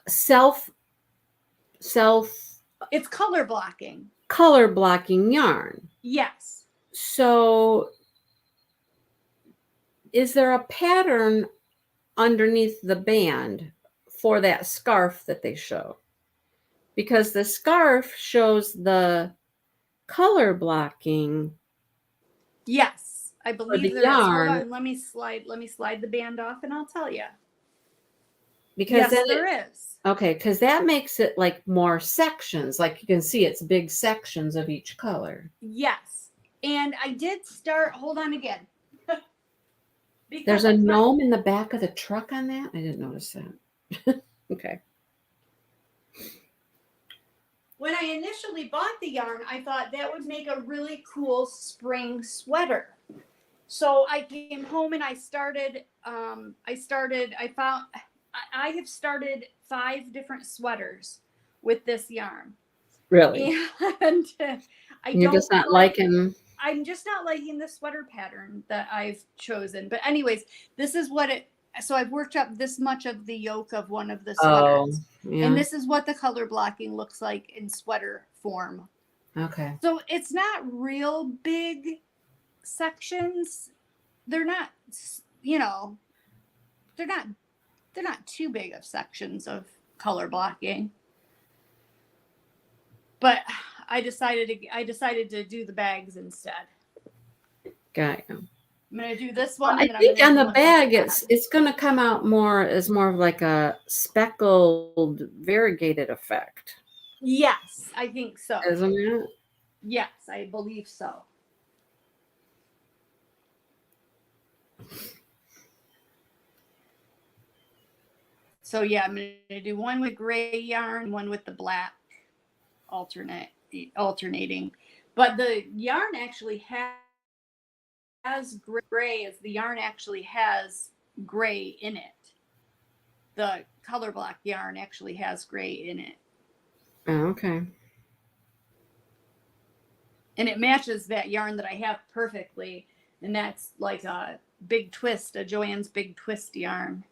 self It's color blocking. color blocking yarn. Yes. So is there a pattern underneath the band for that scarf that they show? Because the scarf shows the color blocking Yes. I for believe the there is. Hold yarn. on. Let me slide the band off and I'll tell you. Because Yes, then there is. okay, because that makes it like more sections. Like you can see it's big sections of each color. Yes. And I did start, hold on again. There's a gnome in the back of the truck on that? I didn't notice that. Okay. When I initially bought the yarn, I thought that would make a really cool spring sweater. So I came home and I have started 5 different sweaters with this yarn. Really? And You're just not liking. I'm just not liking the sweater pattern that I've chosen. But anyways, this is what so I've worked up this much of the yoke of one of the sweaters. Yeah. And this is what the color blocking looks like in sweater form. Okay. So it's not real big sections. They're not, they're not too big of sections of color blocking. But I decided to do the bags instead. Got you. I'm gonna do this one. I think on the bag it's gonna come out more as more of like a speckled variegated effect. Yes, I think so. Isn't it? Yes, I believe so. So yeah, I'm gonna do one with gray yarn, one with the black alternating. But the yarn actually has gray, as the yarn actually has gray in it. The color block yarn actually has gray in it. Oh, okay. And it matches that yarn that I have perfectly. And that's like a big twist, a Joann's Big Twist yarn.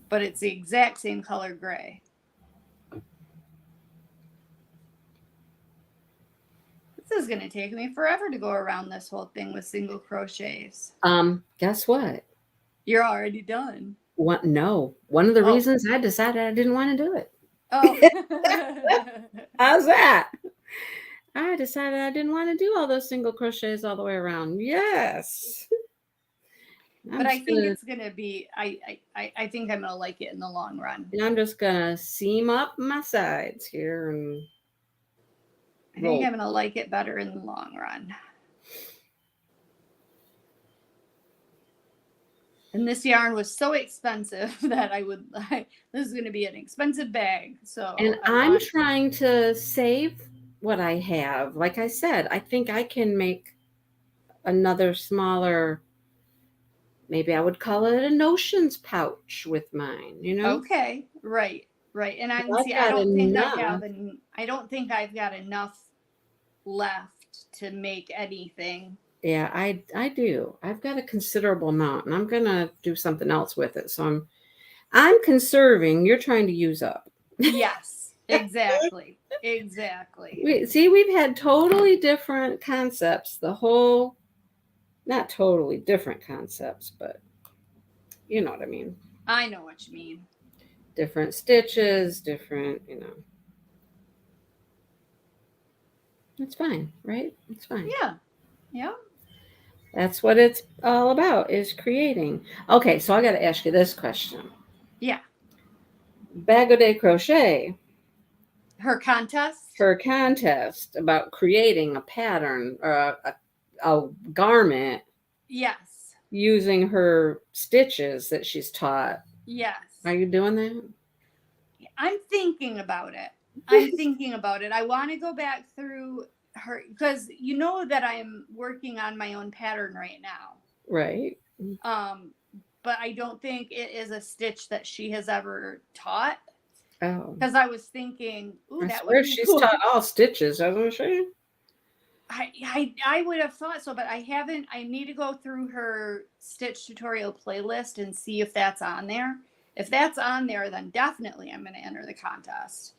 But it's the exact same color gray. This is going to take me forever to go around this whole thing with single crochets. Guess what? You're already done. What? No. One of the reasons I decided I didn't want to do it. Oh. How's that? I decided I didn't want to do all those single crochets all the way around. Yes. But I think it's going to be, I think I'm going to like it in the long run. And I'm just going to seam up my sides here. And I think I'm going to like it better in the long run. And this yarn was so expensive that this is going to be an expensive bag. So, and I'm trying to save what I have. Like I said, I think I can make another smaller, maybe I would call it a notions pouch with mine, you know? Okay. Right. And I don't think I've got enough left to make anything. Yeah, I do. I've got a considerable amount, and I'm gonna do something else with it. So I'm conserving. You're trying to use up. Yes, exactly. We've had totally different concepts. Not totally different concepts, but you know what I mean. I know what you mean. Different stitches, different, It's fine, right? It's fine. Yeah. That's what it's all about, is creating. Okay, so I got to ask you this question. Yeah. Bago de Crochet. Her contest about creating a pattern or a garment. Yes. Using her stitches that she's taught. Yes. Are you doing that? I'm thinking about it. I want to go back through her, because you know that I'm working on my own pattern right now. Right. But I don't think it is a stitch that she has ever taught. Oh, because I was thinking, ooh, I that swear would be she's cool. taught all stitches, hasn't she? I would have thought so, but I haven't. I need to go through her stitch tutorial playlist and see if that's on there. If that's on there, then definitely I'm going to enter the contest.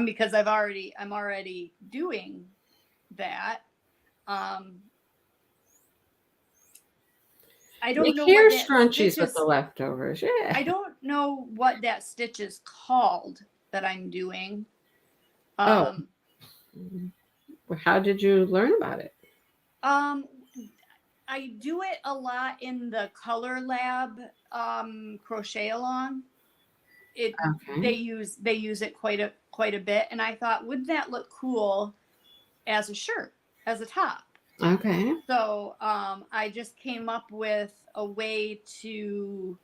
Because I'm already doing that. I don't Make know hair what that scrunchies stitch with is. the leftovers. Yeah. I don't know what that stitch is called that I'm doing. Oh. Well, how did you learn about it? I do it a lot in the Color Lab Crochet-a-Long. Okay. They use it quite a bit, and I thought, wouldn't that look cool as a shirt, as a top? Okay. So I just came up with a way to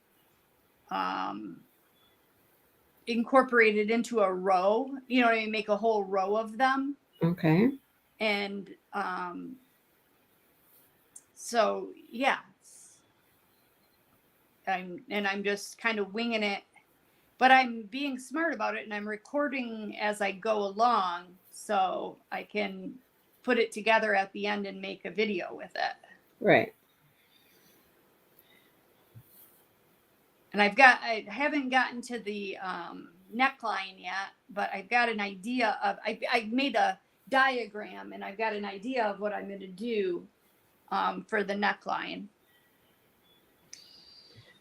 incorporate it into a row. You know what I mean? Make a whole row of them. Okay. And so yeah, I'm just kind of winging it, but I'm being smart about it, and I'm recording as I go along so I can put it together at the end and make a video with it. Right. And I haven't gotten to the neckline yet, but I've got an idea of, I made a diagram, and I've got an idea of what I'm going to do for the neckline.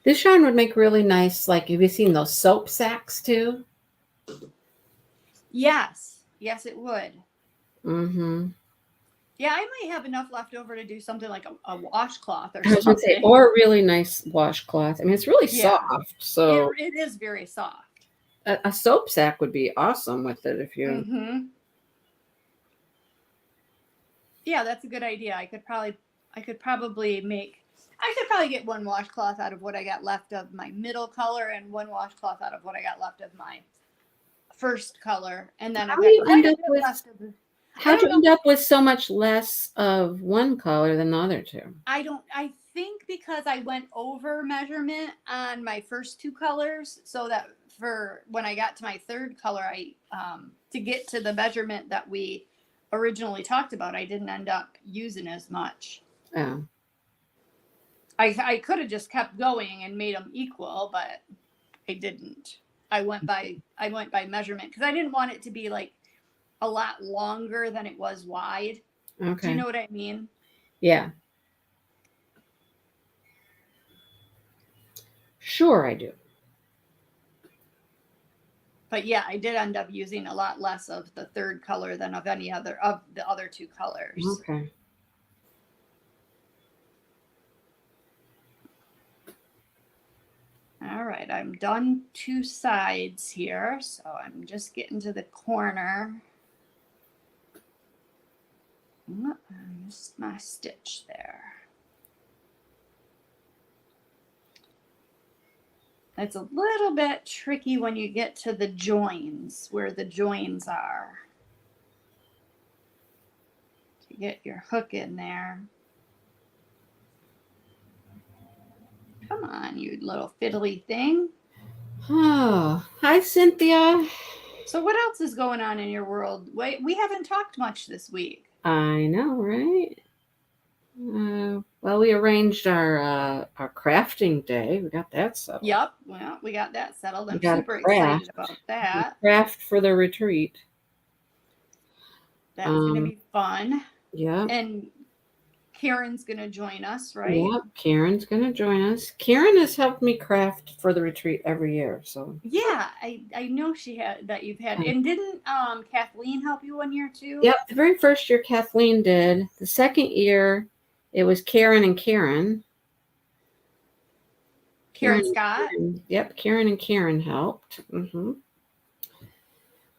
This yarn would make really nice, like, have you seen those soap sacks too? Yes, it would. Mm-hmm. Yeah, I might have enough left over to do something like a washcloth or I was gonna say, something. or a really nice washcloth. I mean, it's really soft, so it is very soft. a soap sack would be awesome with it if you. Mm-hmm. Yeah, that's a good idea. I could probably get one washcloth out of what I got left of my middle color, and one washcloth out of what I got left of my first color, and then How'd you end up with so much less of one color than the other two? I think because I went over measurement on my first two colors, so that for when I got to my third color, I to get to the measurement that we originally talked about, I didn't end up using as much. Oh. I could have just kept going and made them equal, but I didn't. I went by measurement because I didn't want it to be like a lot longer than it was wide. Okay. Do you know what I mean? Yeah. Sure, I do. But yeah, I did end up using a lot less of the third color than of any other of the other two colors. Okay. All right, I'm done two sides here, so I'm just getting to the corner. I missed my stitch there. It's a little bit tricky when you get to the joins, where the joins are, to get your hook in there. Come on, you little fiddly thing. Oh, hi, Cynthia. So what else is going on in your world? Wait, we haven't talked much this week. I know, right? Well, we arranged our crafting day. We got that settled. Yep. Well, we got that settled. I'm gotta super excited about that. Craft for the retreat. That's going to be fun. Yeah. And Karen's going to join us, right? Yep. Karen's going to join us. Karen has helped me craft for the retreat every year. So yeah, I know that you've had. And didn't Kathleen help you one year too? Yep. The very first year Kathleen did. The second year it was Karen and Karen. Karen Scott. Yep. Karen and Karen helped. Mm-hmm.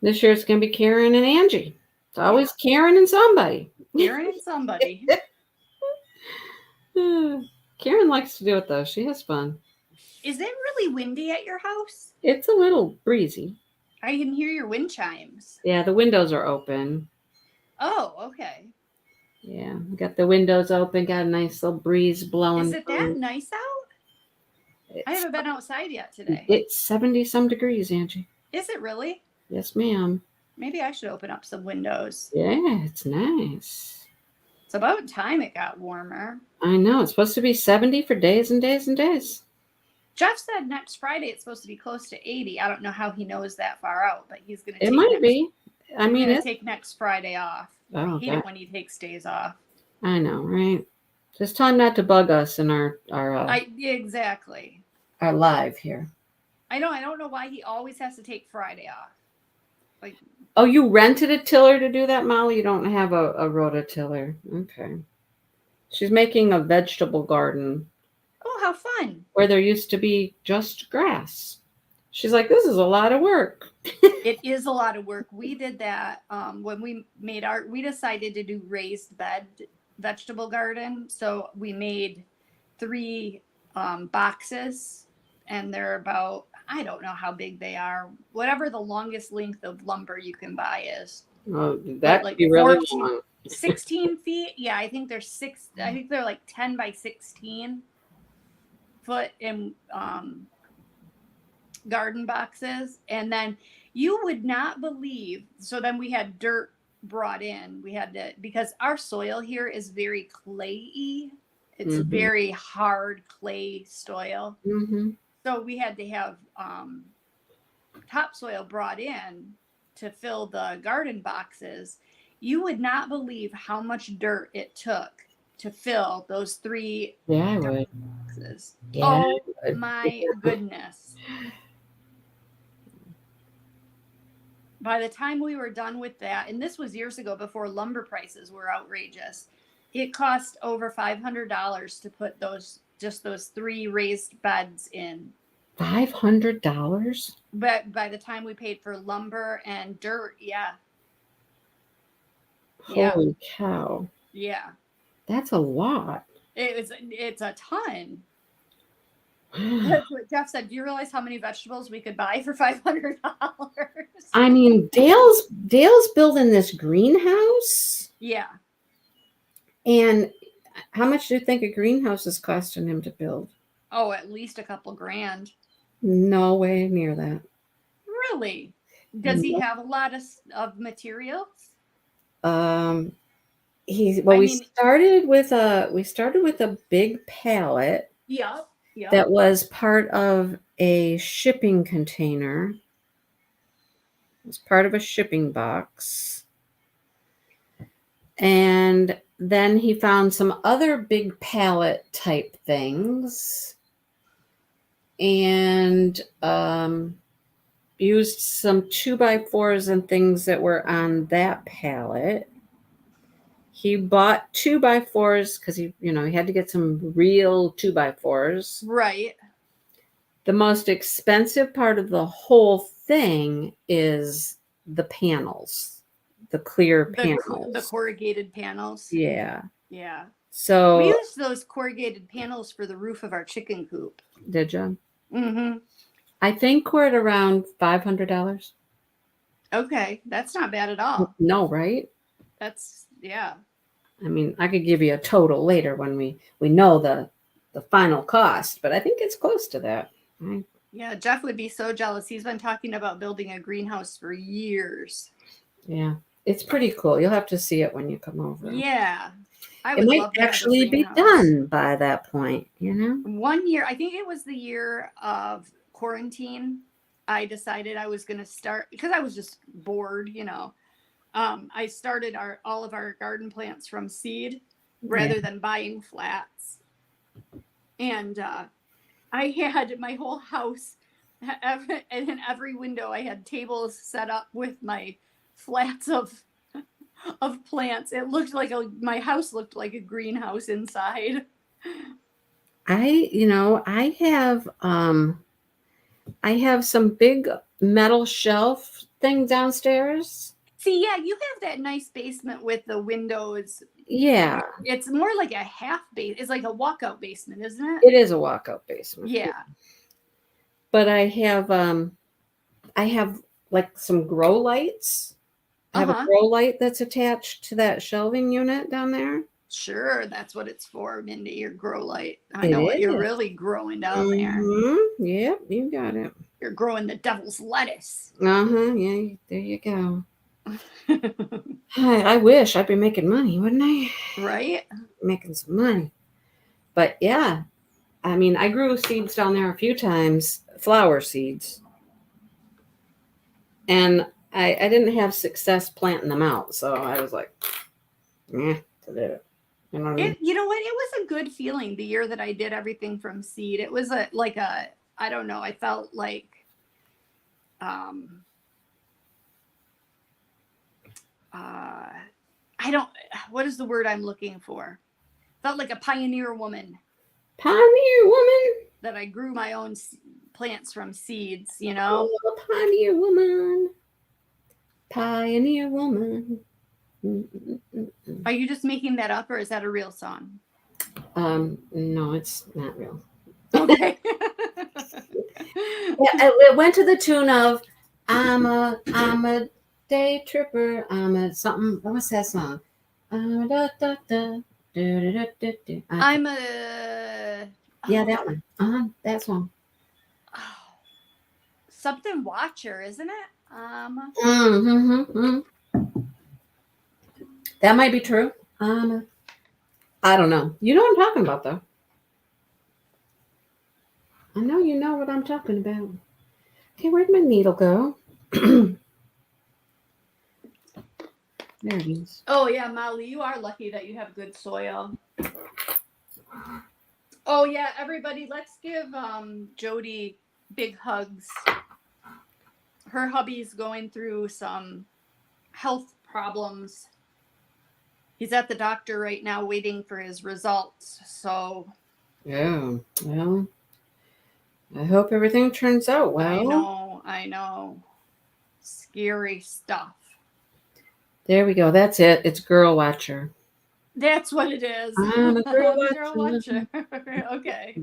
This year it's going to be Karen and Angie. It's always Karen and somebody. Karen and somebody. Karen likes to do it though. She has fun. Is it really windy at your house? It's a little breezy. I can hear your wind chimes. Yeah, the windows are open. Oh, okay. Yeah, we got the windows open, got a nice little breeze blowing. Is it that nice out? I haven't been outside yet today. It's 70 some degrees, Angie. Is it really? Yes, ma'am. Maybe I should open up some windows. Yeah, it's nice. It's about time it got warmer. I know. It's supposed to be 70 for days and days and days. Jeff said next Friday it's supposed to be close to 80. I don't know how he knows that far out, but he's going to It might be. I mean, gonna it's, take next Friday off. Oh, I hate it when he takes days off. I know, right? Just tell him not to bug us in our Exactly. our live here. I know. I don't know why he always has to take Friday off. Like, Oh, you rented a tiller to do that, Molly? You don't have a rototiller. Okay. She's making a vegetable garden oh, how fun! where there used to be just grass. She's like, this is a lot of work. It is a lot of work. We did that when we decided to do raised bed vegetable garden. So we made 3 boxes, and they're about, I don't know how big they are, whatever the longest length of lumber you can buy is. Oh, that like could be really 14 long. 16 feet. Yeah, I think they're like 10 by 16 foot in garden boxes. And then you would not believe, so then we had dirt brought in. We had to, because our soil here is very clayey. It's very hard clay soil. Mm-hmm. So we had to have topsoil brought in to fill the garden boxes. You would not believe how much dirt it took to fill those 3 Yeah, I would. boxes. Yeah, Oh I would. my goodness. By the time we were done with that, and this was years ago before lumber prices were outrageous, it cost over $500 to put those 3 raised beds in. $500? But by the time we paid for lumber and dirt, yeah. Holy cow. Yeah. That's a lot. It's a ton. That's what Jeff said. Do you realize how many vegetables we could buy for $500? I mean, Dale's building this greenhouse. Yeah. And how much do you think a greenhouse is costing him to build? Oh, at least a couple grand. No way near that. Really? Does he have a lot of materials? We started with a big pallet. Yeah. That was part of a shipping container. It was part of a shipping box. And then he found some other big pallet type things and used some 2x4s and things that were on that pallet. He bought 2x4s because he had to get some real 2x4s. Right. The most expensive part of the whole thing is the panels, the clear panels. The corrugated panels. Yeah. Yeah. So we used those corrugated panels for the roof of our chicken coop. Did you? Mm-hmm. I think we're at around $500. Okay. That's not bad at all. No, right? Yeah. I mean, I could give you a total later when we know the final cost, but I think it's close to that. Right? Yeah, Jeff would be so jealous. He's been talking about building a greenhouse for years. Yeah, it's pretty cool. You'll have to see it when you come over. Yeah. It might actually be done by that point, 1 year, I think it was the year of quarantine, I decided I was going to start, because I was just bored, I started all of our garden plants from seed rather than buying flats. And I had my whole house, and in every window I had tables set up with my flats of plants. It looked like my house looked like a greenhouse inside. I have some big metal shelf thing downstairs. See, yeah, you have that nice basement with the windows. Yeah. It's more like a half base. It's like a walkout basement, isn't it? It is a walkout basement. Yeah. But I have like some grow lights. I have a grow light that's attached to that shelving unit down there. Sure, that's what it's for, Mindy, your grow light. I know what you're really growing down there. Yep, you got it. You're growing the devil's lettuce. Yeah, there you go. I wish I'd be making money, wouldn't I? Right? Making some money. But yeah, I mean, I grew seeds down there a few times, flower seeds. And I didn't have success planting them out. So I was like, to do it. You know what I mean? You know what? It was a good feeling the year that I did everything from seed. It was I don't know. I felt like, what is the word I'm looking for? Felt like a pioneer woman. Pioneer woman. That I grew my own plants from seeds, you know? Oh, pioneer woman. Pioneer woman. Are you just making that up or is that a real song? No, it's not real. Okay. It went to the tune of I'm a day tripper. I'm a something. What was that song? I'm a yeah, that one. That song. Something watcher, isn't it? That might be true. I don't know. You know what I'm talking about, though. I know you know what I'm talking about. Okay, where'd my needle go? There it is. Oh yeah, Molly, you are lucky that you have good soil. Oh yeah, everybody, let's give Jody big hugs. Her hubby's going through some health problems. He's at the doctor right now waiting for his results. So yeah, well, I hope everything turns out well. I know. Scary stuff. There we go. That's it. It's Girl Watcher. That's what it is. I'm a girl watcher. Okay.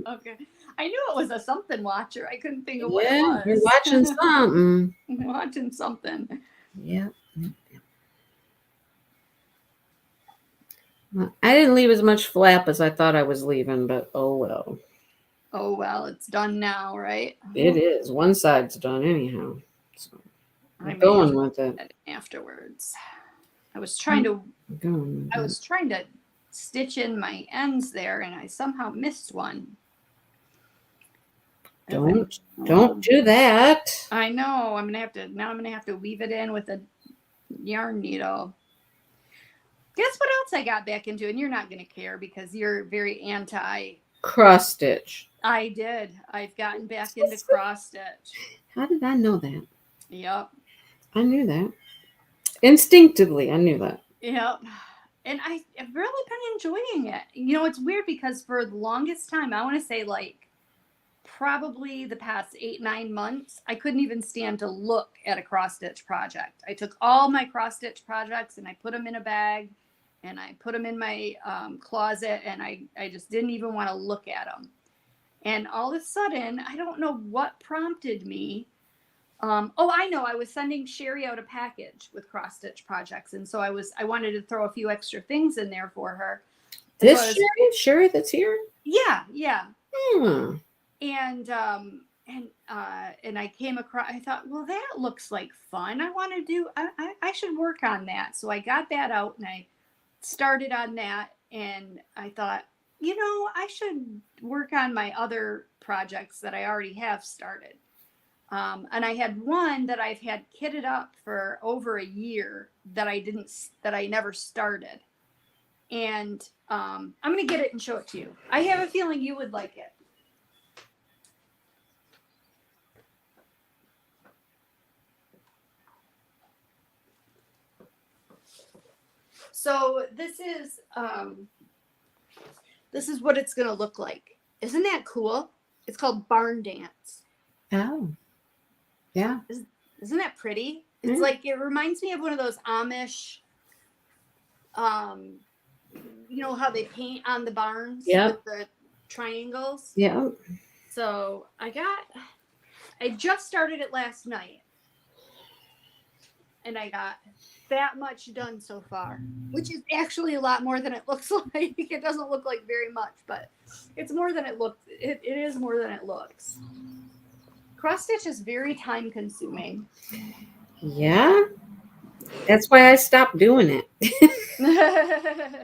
I knew it was a something watcher. I couldn't think of what it Yeah, was. you're watching something. Watching something. Yeah. Well, I didn't leave as much flap as I thought I was leaving, but oh well. Oh well, it's done now, right? It is. One side's done anyhow. So I'm I going with it. Afterwards. I was trying to stitch in my ends there and I somehow missed one. Don't do that. I know. I'm gonna have to weave it in with a yarn needle. Guess what else I got back into? And you're not gonna care because you're very anti cross stitch. I did. I've gotten back into cross stitch. How did I know that? Yep. I knew that. Instinctively, I knew that. Yep. And I've really been enjoying it. You know, it's weird because for the longest time, I want to say like probably the past 8-9 months, I couldn't even stand to look at a cross stitch project. I took all my cross stitch projects and I put them in a bag and I put them in my closet and I just didn't even want to look at them. And all of a sudden, I don't know what prompted me. I know. I was sending Sherry out a package with cross stitch projects, and so I wanted to throw a few extra things in there for her. This Sherry that's here. Yeah. And I came across. I thought, well, that looks like fun. I want to do. I should work on that. So I got that out and I started on that, and I thought, you know, I should work on my other projects that I already have started. And I had one that I've had kitted up for over a year that I never started. And I'm going to get it and show it to you. I have a feeling you would like it. So this is what it's going to look like. Isn't that cool? It's called Barn Dance. Oh. Yeah. Isn't that pretty? It's like, it reminds me of one of those Amish, you know how they paint on the barns with the triangles? Yeah. So I just started it last night. And I got that much done so far, which is actually a lot more than it looks like. It doesn't look like very much, but it's more than it looks. It is more than it looks. Cross stitch is very time consuming. Yeah. That's why I stopped doing it.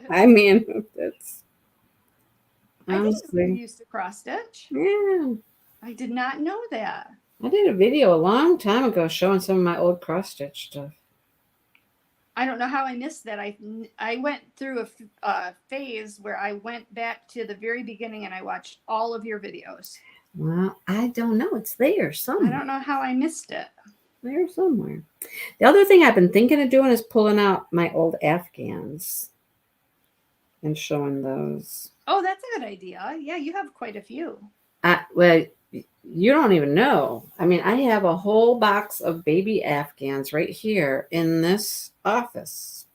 I mean, that's I didn't know you honestly, used to cross stitch. yeah. I did not know that. I did a video a long time ago showing some of my old cross stitch stuff. I don't know how I missed that. I went through a phase where I went back to the very beginning and I watched all of your videos. Well, I don't know. It's there I somewhere. don't know how I missed it. There somewhere. The other thing I've been thinking of doing is pulling out my old Afghans and showing those. Oh, that's a good idea. Yeah, you have quite a few. Well, you don't even know. I mean, I have a whole box of baby Afghans right here in this office.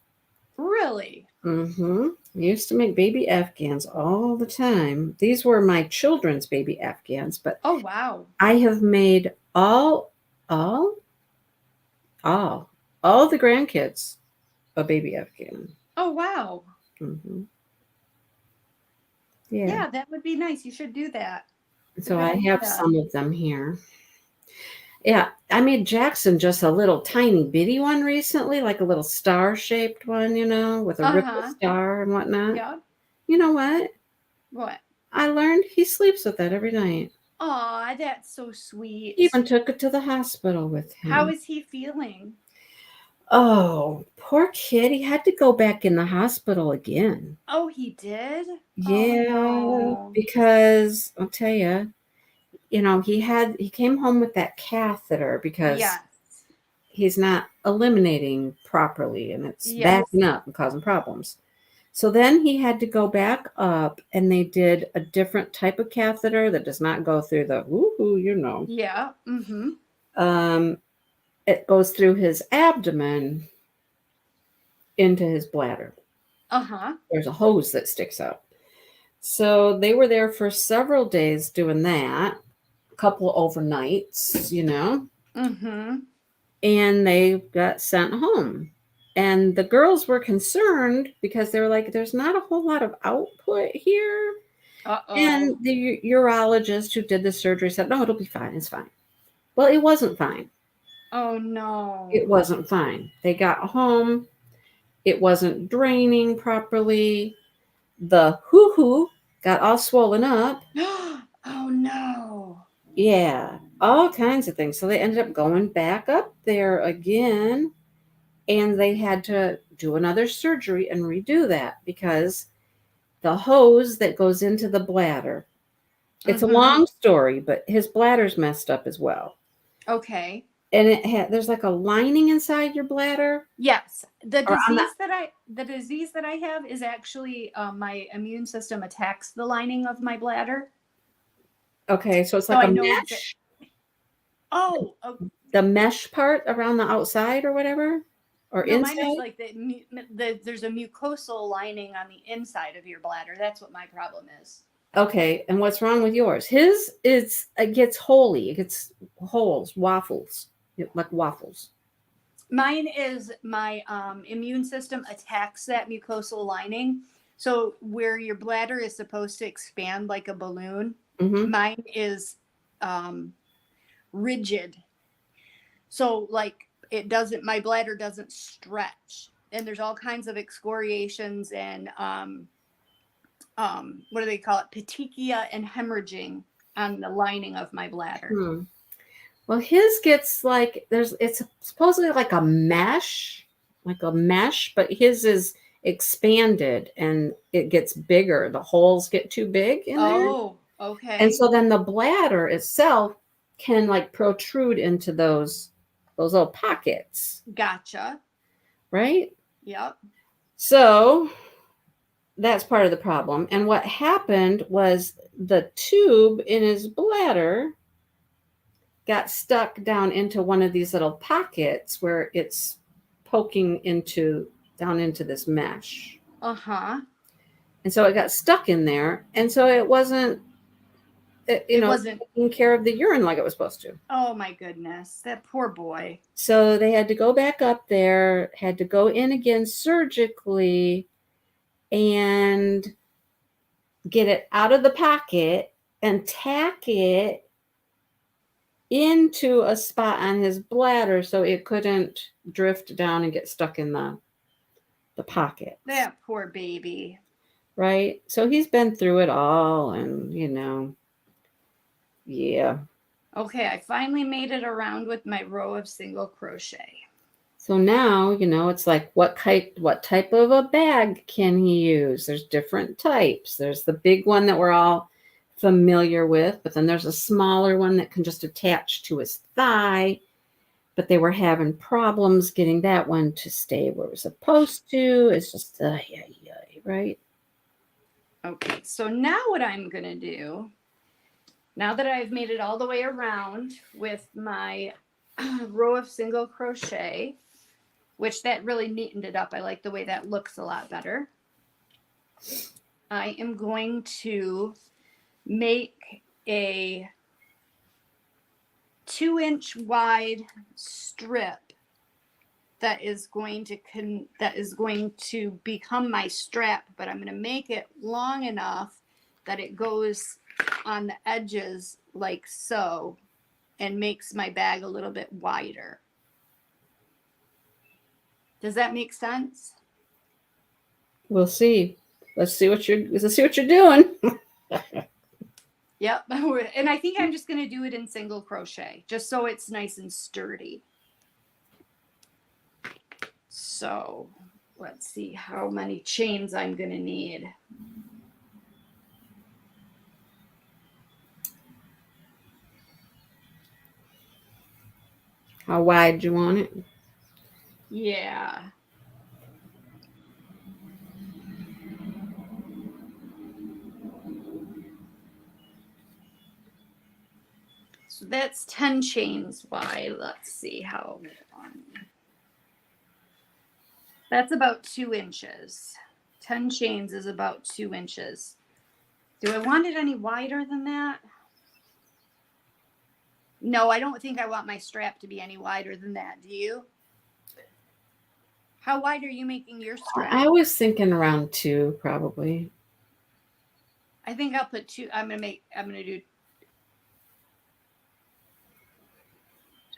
Really? Mm-hmm. I used to make baby Afghans all the time. These were my children's baby Afghans, but Oh, wow. I have made all the grandkids a baby Afghan. Oh, wow. Mm-hmm. Yeah. Yeah. That would be nice. You should do that. So Good I have idea. some of them here. Yeah, I made Jackson just a little tiny bitty one recently, like a little star-shaped one, with a ripple Uh-huh. star and whatnot. Yeah. You know what? What? I learned he sleeps with that every night. Aw, that's so sweet. He even took it to the hospital with him. How is he feeling? Oh, poor kid. He had to go back in the hospital again. Oh, he did? Yeah, Oh, no. because I'll tell you, he came home with that catheter because Yes. he's not eliminating properly and it's Yes. backing up and causing problems. So then he had to go back up and they did a different type of catheter that does not go through the woohoo. Yeah. Mm-hmm. It goes through his abdomen into his bladder. Uh-huh. There's a hose that sticks out. So they were there for several days doing that, a couple overnights, Mm-hmm. and they got sent home. And the girls were concerned because they were like, there's not a whole lot of output here. Uh-oh. And the urologist who did the surgery said, no, it'll be fine. It's fine. Well, it wasn't fine. Oh, no. It wasn't fine. They got home. It wasn't draining properly. The hoo-hoo got all swollen up. Oh, no. Yeah, all kinds of things. So they ended up going back up there again. And they had to do another surgery and redo that because the hose that goes into the bladder, it's a long story, but his bladder's messed up as well. Okay. And there's like a lining inside your bladder. Yes. The disease that I have is actually my immune system attacks the lining of my bladder. Okay, so it's like a I know mesh. Oh, The mesh part around the outside or whatever? Or no, inside? mine is like there's a mucosal lining on the inside of your bladder. That's what my problem is. Okay, and what's wrong with yours? His it gets holy. It gets holes, waffles, like waffles. Mine is my immune system attacks that mucosal lining. So where your bladder is supposed to expand like a balloon, mine is rigid. So like my bladder doesn't stretch. And there's all kinds of excoriations and what do they call it? Petechia and hemorrhaging on the lining of my bladder. Well, his gets like it's supposedly like a mesh, but his is expanded and it gets bigger. The holes get too big in there. Oh, okay. And so then the bladder itself can like protrude into those little pockets. Gotcha. Right? Yep. So that's part of the problem. And what happened was the tube in his bladder got stuck down into one of these little pockets where it's poking down into this mesh. Uh-huh. And so it got stuck in there. And so it wasn't, wasn't taking care of the urine like it was supposed to. Oh my goodness. That poor boy. So they had to go back up there, had to go in again surgically and get it out of the pocket and tack it into a spot on his bladder so it couldn't drift down and get stuck in the pocket. That poor baby. Right? So he's been through it all, and yeah. Okay, I finally made it around with my row of single crochet. So now, it's like what type of a bag can he use? There's different types. There's the big one that we're all familiar with, but then there's a smaller one that can just attach to his thigh. But they were having problems getting that one to stay where it was supposed to. It's just, right? Okay, so now what I'm going to do, now that I've made it all the way around with my row of single crochet, which that really neatened it up. I like the way that looks a lot better. I am going to make a 2-inch wide strip that is going to become my strap, but I'm going to make it long enough that it goes on the edges like so and makes my bag a little bit wider. Does that make sense? We'll see. Let's see what you're doing. Yep. And I think I'm just going to do it in single crochet just so it's nice and sturdy. So let's see how many chains I'm going to need. How wide do you want it? Yeah. So that's 10 chains wide. Let's see how long. That's about 2 inches. 10 chains is about 2 inches. Do I want it any wider than that? No, I don't think I want my strap to be any wider than that. Do you? How wide are you making your strap? I was thinking around 2, probably. I think I'll put 2. I'm going to do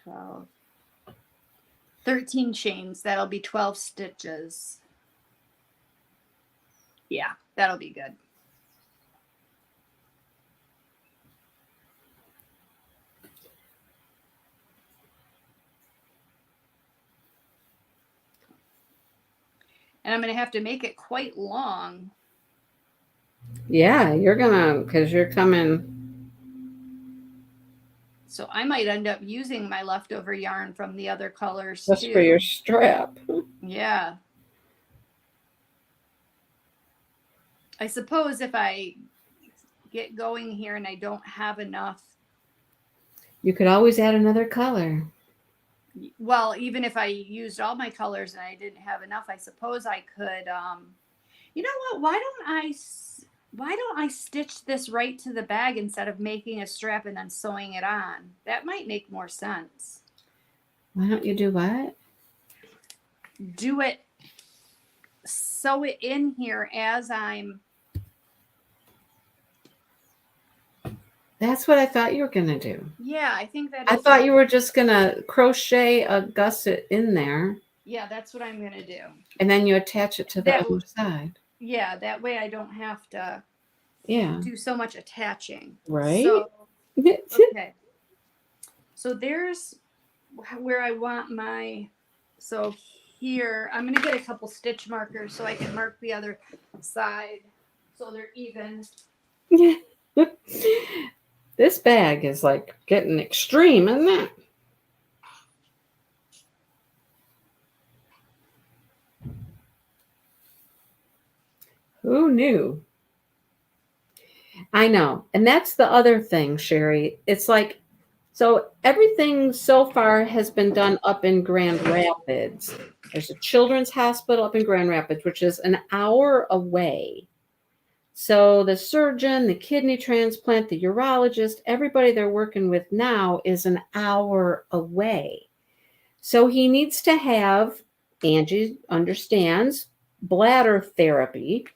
12. 13 chains. That'll be 12 stitches. Yeah, that'll be good. And I'm going to have to make it quite long. Yeah, because you're coming. So I might end up using my leftover yarn from the other colors Just too. for your strap. Yeah. I suppose if I get going here and I don't have enough. You could always add another color. Well, even if I used all my colors and I didn't have enough, I suppose I could, you know what? Why don't I stitch this right to the bag instead of making a strap and then sewing it on? That might make more sense. Why don't you do what? Sew it in here as I'm. That's what I thought you were going to do. Yeah, I think that I thought you were just going to crochet a gusset in there. Yeah, that's what I'm going to do. And then you attach it to the other side. Yeah, that way I don't have to do so much attaching. Right? So, okay. So there's where I want so here, I'm going to get a couple stitch markers so I can mark the other side so they're even. This bag is like getting extreme, isn't it? Who knew? I know. And that's the other thing, Sherry. It's like, so everything so far has been done up in Grand Rapids. There's a children's hospital up in Grand Rapids, which is an hour away. So the surgeon, the kidney transplant, the urologist, everybody they're working with now is an hour away. So he needs to have, Angie understands, bladder therapy.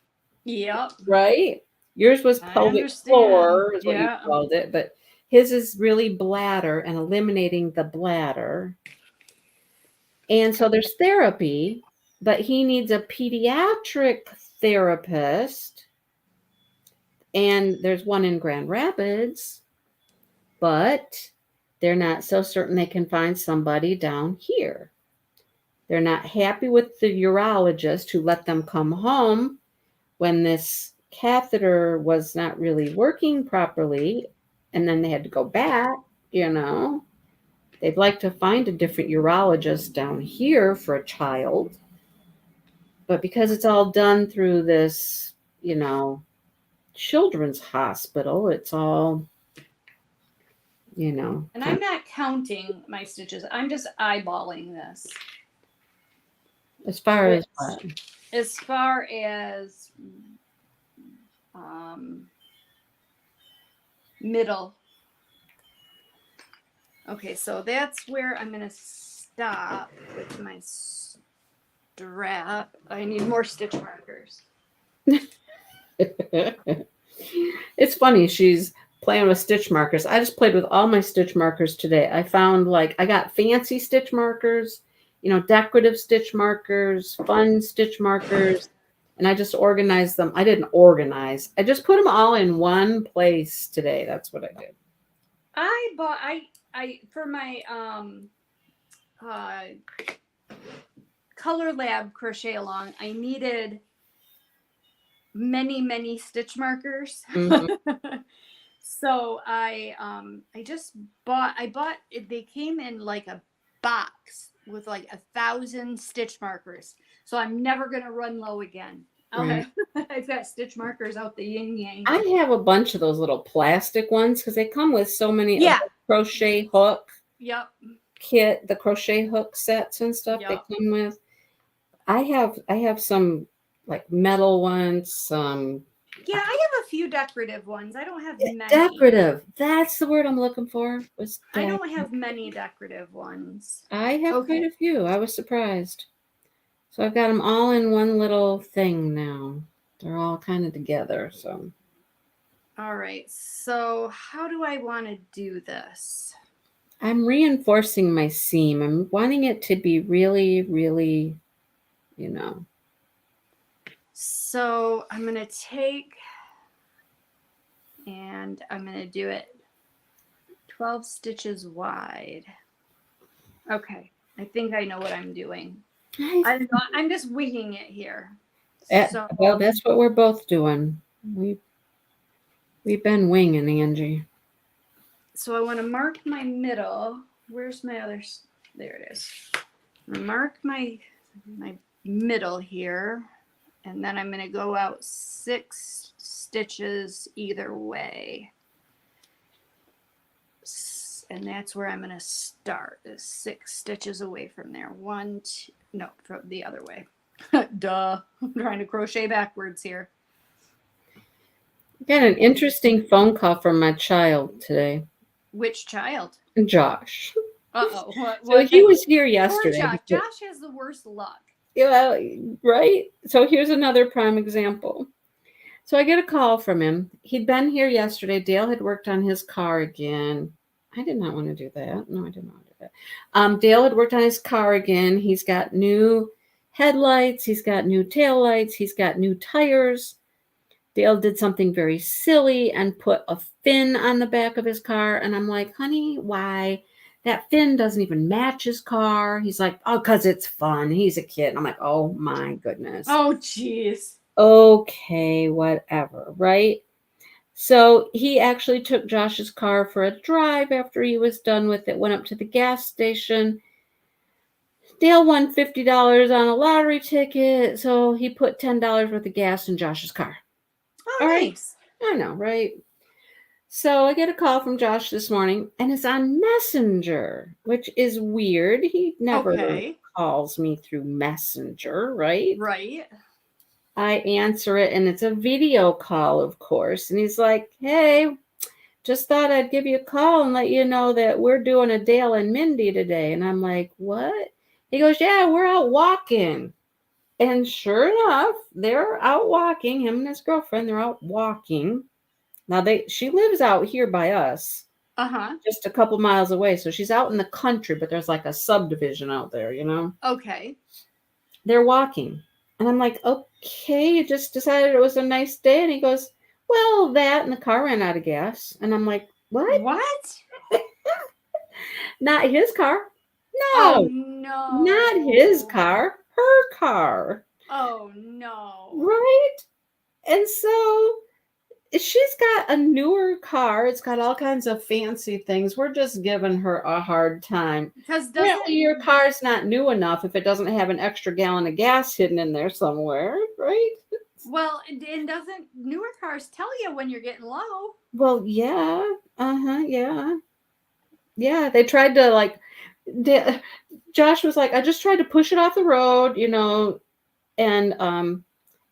Yep. Right? Yours was pelvic floor is what you called it, but His is really bladder and eliminating the bladder. And so there's therapy, but he needs a pediatric therapist. And there's one in Grand Rapids, but they're not so certain they can find somebody down here. They're not happy with the urologist who let them come home when this catheter was not really working properly, and then they had to go back, you know. They'd like to find a different urologist down here for a child. But because it's all done through this, you know, children's hospital, it's all, you know. And I'm not counting my stitches. I'm just eyeballing this. As far as what? As far as middle. Okay, so that's where I'm going to stop with my strap. I need more stitch markers. It's funny. She's playing with stitch markers. I just played with all my stitch markers today. I found like I got fancy stitch markers, you know, decorative stitch markers, fun stitch markers, and I just organized them. I didn't organize. I just put them all in one place today. That's what I did. I for my Color Lab Crochet-a-Long, I needed many stitch markers. Mm-hmm. So I bought they came in like a box with like 1,000 stitch markers. So I'm never gonna run low again. Right. I've got stitch markers out the yin yang. I have a bunch of those little plastic ones because they come with so many Yeah. of the crochet hook Yep. kit, the crochet hook sets and stuff Yep. they come with. I have some like metal ones, some Yeah, I have a few decorative ones. I don't have many. decorative. That's the word I'm looking for. Was I don't have many decorative ones. I have Okay. quite a few. I was surprised. So I've got them all in one little thing now. They're all kind of together. So All right. So how do I want to do this? I'm reinforcing my seam. I'm wanting it to be really, really, you know. So I'm going to take and I'm going to do it 12 stitches wide. Okay. I think I know what I'm doing. I'm just winging it here. So, Well, that's what we're both doing. We've been winging, Angie. So I want to mark my middle. Where's my other? There it is. I'm gonna mark my middle here, and then I'm going to go out 6 stitches either way. And that's where I'm going to start, is 6 stitches away from there. 1, 2, no, from the other way. Duh. I'm trying to crochet backwards here. Got an interesting phone call from my child today. Which child? Josh. Uh-oh. So he was here Poor yesterday. Josh. Josh has the worst luck. Yeah, right? So here's another prime example. So I get a call from him. He'd been here yesterday. Dale had worked on his car again. I did not want to do that. No, I did not want to do that. Dale had worked on his car again. He's got new headlights. He's got new taillights. He's got new tires. Dale did something very silly and put a fin on the back of his car. And I'm like, honey, why? That fin doesn't even match his car. He's like, oh, because it's fun. He's a kid. And I'm like, oh, my goodness. Oh, jeez. Okay, whatever, right? So he actually took Josh's car for a drive after he was done with it, went up to the gas station. Dale won $50 on a lottery ticket, so he put $10 worth of gas in Josh's car. Oh, All right. nice. I know, right? So I get a call from Josh this morning, and it's on Messenger, which is weird. He never calls me through Messenger, right? Right. I answer it, and it's a video call, of course. And he's like, hey, just thought I'd give you a call and let you know that we're doing a Dale and Mindy today. And I'm like, what? He goes, yeah, we're out walking. And sure enough, they're out walking. Him and his girlfriend, they're out walking. Now, she lives out here by us. Uh-huh. just a couple miles away. So she's out in the country, but there's like a subdivision out there, you know? Okay. They're walking. And I'm like, okay, you just decided it was a nice day. And he goes, well, that and the car ran out of gas. And I'm like, what? What? Not his car. Oh No, no. not his car, her car. Oh no. Right? And so she's got a newer car. It's got all kinds of fancy things. We're just giving her a hard time. Because Apparently, your car's not new enough if it doesn't have an extra gallon of gas hidden in there somewhere, right? well, and doesn't newer cars tell you when you're getting low? Well, yeah. Yeah. Yeah, they tried to like Josh was like, I just tried to push it off the road, you know, and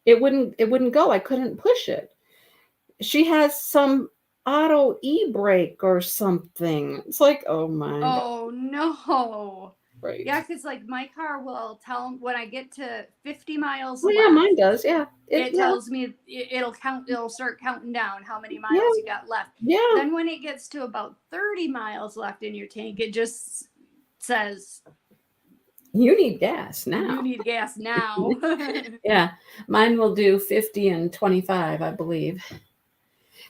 it wouldn't go. I couldn't push it. She has some auto e-brake or something. It's like, oh my God. Oh no. Right. Yeah, because like my car will tell when I get to 50 miles Well, yeah, left, mine does. Yeah. it Yeah. tells me it'll count, it'll start counting down how many miles Yeah. you got left. Yeah. Then when it gets to about 30 miles left in your tank, it just says You need gas now. you need gas now. Yeah. Mine will do 50 and 25, I believe.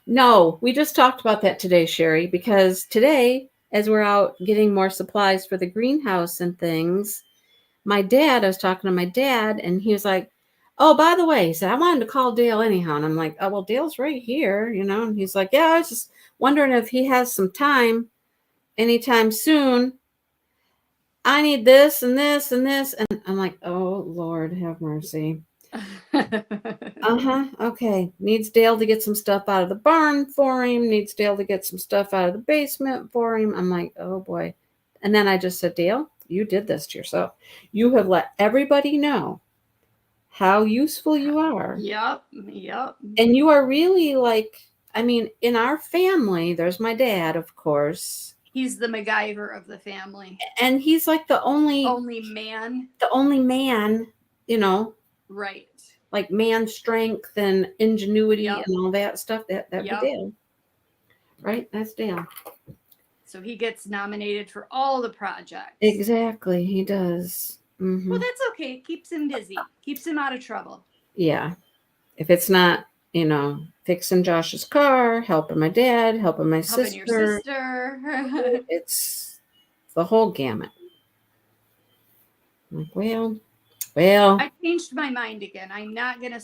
No, we just talked about that today, Sherry, because today, as we're out getting more supplies for the greenhouse and things, I was talking to my dad, and he was like, oh, by the way, he said, I wanted to call Dale anyhow. And I'm like, oh, well, Dale's right here, you know? And he's like, yeah, I was just wondering if he has some time anytime soon. I need this and this and this. And I'm like, oh, Lord, have mercy. Okay. Needs Dale to get some stuff out of the barn for him. Needs Dale to get some stuff out of the basement for him. I'm like, oh boy. And then I just said, Dale, you did this to yourself. You have let everybody know how useful you are. Yep. And you are really like, I mean, in our family, there's my dad, of course. He's the MacGyver of the family. And he's like the only man. You know, Right. like man strength and ingenuity and all that stuff. That'd be Dale. Right? That's Dale. So he gets nominated for all the projects. Exactly. He does. Mm-hmm. Well, that's okay. It keeps him busy. Keeps him out of trouble. Yeah. If it's not, you know, fixing Josh's car, helping my dad, helping my Helping sister. your sister. It's the whole gamut. I'm like, well. I changed my mind again. I'm not gonna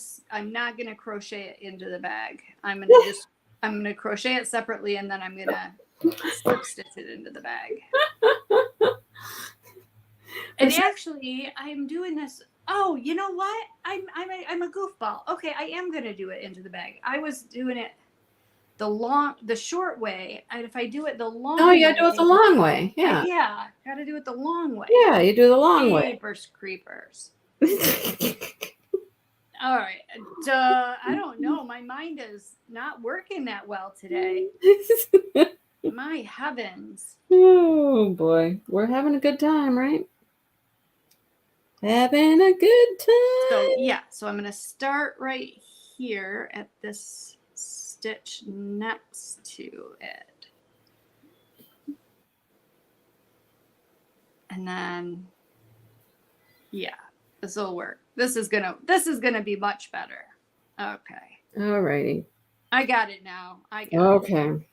crochet it into the bag. I'm gonna crochet it separately, and then I'm gonna slip stitch it into the bag. And actually, I'm doing this. Oh, you know what? I'm a goofball. Okay, I am gonna do it into the bag. I was doing it the short way. And if I do it the long way. Oh, you gotta do it the long way. Yeah. Yeah, gotta do it the long way. Yeah, you do the long way. Papers creepers. All right. I don't know. My mind is not working that well today. My heavens. Oh boy. We're having a good time, right? Having a good time. So yeah, so I'm gonna start right here at this stitch next to it. And then yeah, this will work. This is gonna be much better. Okay. All righty. I got it now. Okay.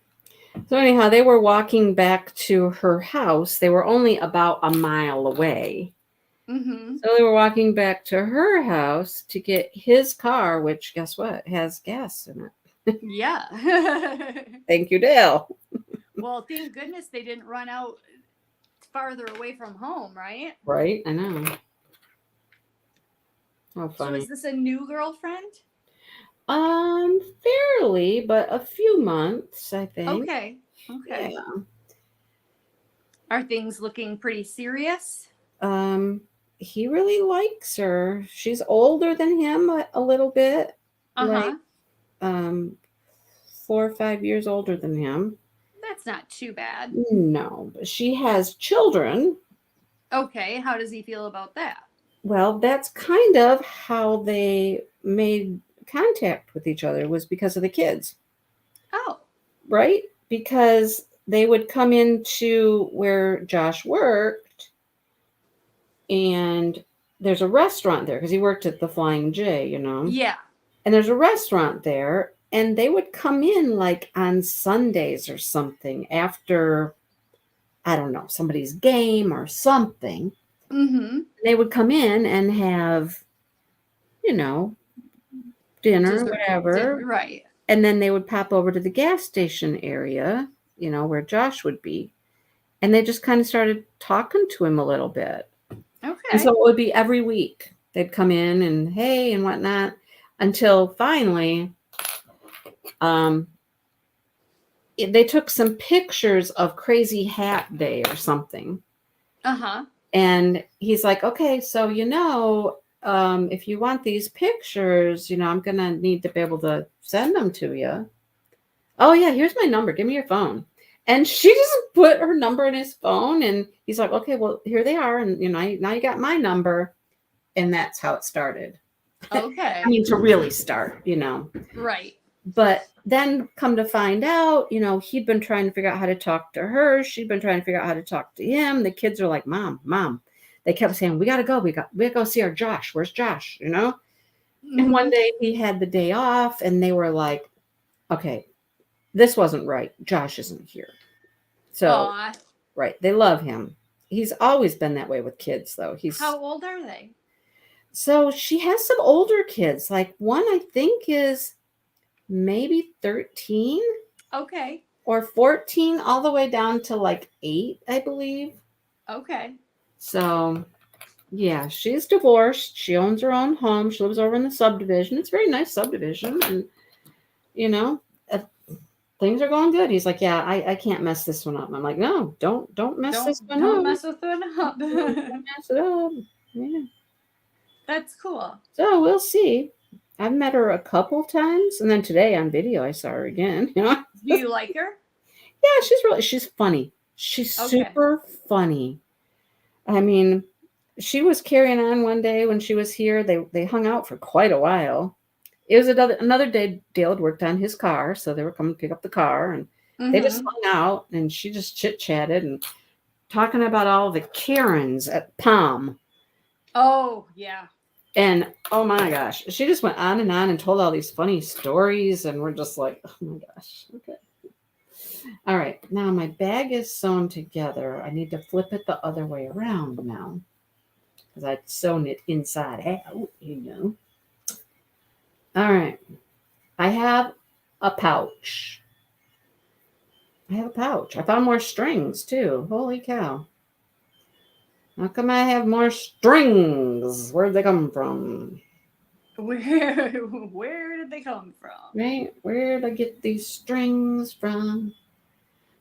So anyhow, they were walking back to her house. They were only about a mile away. Mm-hmm. So they were walking back to her house to get his car, which guess what? Has gas in it. Yeah. Thank you, Dale. Well, thank goodness they didn't run out farther away from home, right? Right? I know. Oh, funny. So is this a new girlfriend? Fairly, but a few months, I think. Okay. Yeah. Are things looking pretty serious? He really likes her. She's older than him a little bit. Uh-huh. Like, 4 or 5 years older than him. That's not too bad. No, but she has children. Okay. How does he feel about that? Well, that's kind of how they made contact with each other, was because of the kids. Oh. Right? Because they would come into where Josh worked, and there's a restaurant there because he worked at the Flying J, Yeah. and there's a restaurant there, and they would come in like on Sundays or something after, I don't know, somebody's game or something. Mm-hmm. They would come in and have, dinner, Dessert. whatever. Right. And then they would pop over to the gas station area, where Josh would be. And they just kind of started talking to him a little bit. Okay. And so it would be every week. They'd come in and hey and whatnot until finally they took some pictures of Crazy Hat Day or something. Uh-huh. And he's like, okay, so, if you want these pictures, I'm going to need to be able to send them to you. Oh, yeah, here's my number. Give me your phone. And she just put her number in his phone. And he's like, okay, well, here they are. And, now you got my number. And that's how it started. Okay. I mean, to really start, Right. But then come to find out, he'd been trying to figure out how to talk to her. She'd been trying to figure out how to talk to him. The kids are like, Mom. They kept saying, we got to go. We got to go see our Josh. Where's Josh? Mm-hmm. And one day he had the day off and they were like, okay, this wasn't right. Josh isn't here. So, Aw. right. They love him. He's always been that way with kids, though. How old are they? So she has some older kids. Like one, I think, is maybe 13. Okay. Or 14, all the way down to like 8, I believe. Okay. So, yeah, she's divorced. She owns her own home. She lives over in the subdivision. It's a very nice subdivision. And, things are going good. He's like, yeah, I can't mess this one up. I'm like, no, don't mess this one up. Don't mess with one up. Don't mess it up. Yeah. That's cool. So we'll see. I've met her a couple times. And then today on video, I saw her again. Do you like her? Yeah, she's funny. She's super funny. I mean, she was carrying on one day when she was here. They hung out for quite a while. It was another day Dale had worked on his car, so they were coming to pick up the car, and they just hung out, and she just chit-chatted and talking about all the Karens at Palm. Oh, yeah. And, oh my gosh, she just went on and told all these funny stories, and we're just like, oh my gosh, okay. All right, now my bag is sewn together. I need to flip it the other way around now because I'd sewn it inside out, All right, I have a pouch. I found more strings too. Holy cow. How come I have more strings? Where'd they come from? Where did they come from? Right? Where'd I get these strings from?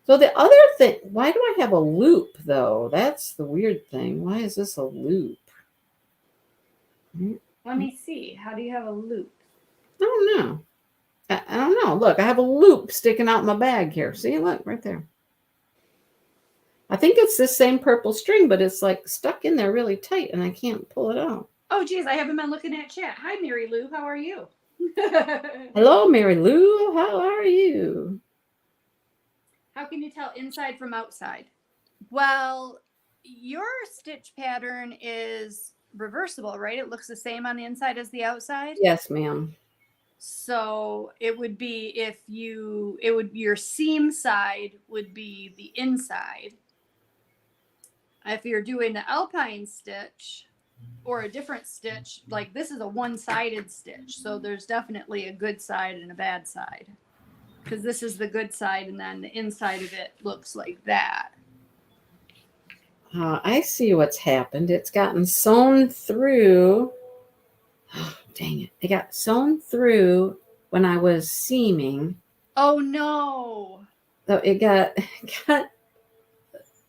So the other thing, why do I have a loop though? That's the weird thing. Why is this a loop? Let me see. How do you have a loop? I don't know. I don't know. Look, I have a loop sticking out my bag here. See, look, right there. I think it's this same purple string, but it's like stuck in there really tight and I can't pull it out. Oh, geez, I haven't been looking at chat. Hi, Mary Lou. How are you? Hello, Mary Lou. How are you? How can you tell inside from outside? Well, your stitch pattern is reversible, right? It looks the same on the inside as the outside? Yes, ma'am. So it would be your seam side would be the inside. If you're doing the alpine stitch or a different stitch, like this is a one-sided stitch. So there's definitely a good side and a bad side. Because this is the good side and then the inside of it looks like that. I see what's happened. It's gotten sewn through. Oh, dang it. It got sewn through when I was seaming. Oh, no. So it got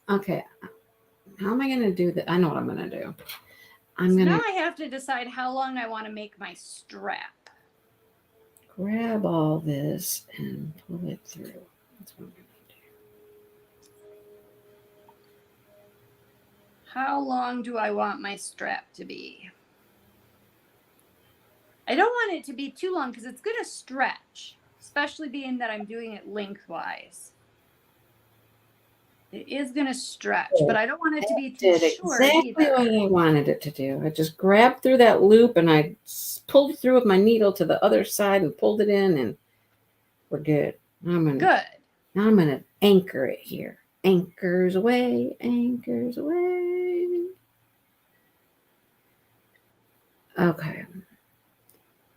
okay. How am I going to do that? I know what I'm going to do. Now I have to decide how long I want to make my strap. Grab all this and pull it through. That's what I'm going to do. How long do I want my strap to be? I don't want it to be too long because it's going to stretch, especially being that I'm doing it lengthwise. It is going to stretch, but I don't want it to be too Did short exactly either. what I wanted it to do. I just grabbed through that loop and I pulled through with my needle to the other side and pulled it in, and we're good. Good. Now I'm gonna anchor it here. Anchors away, anchors away. Okay.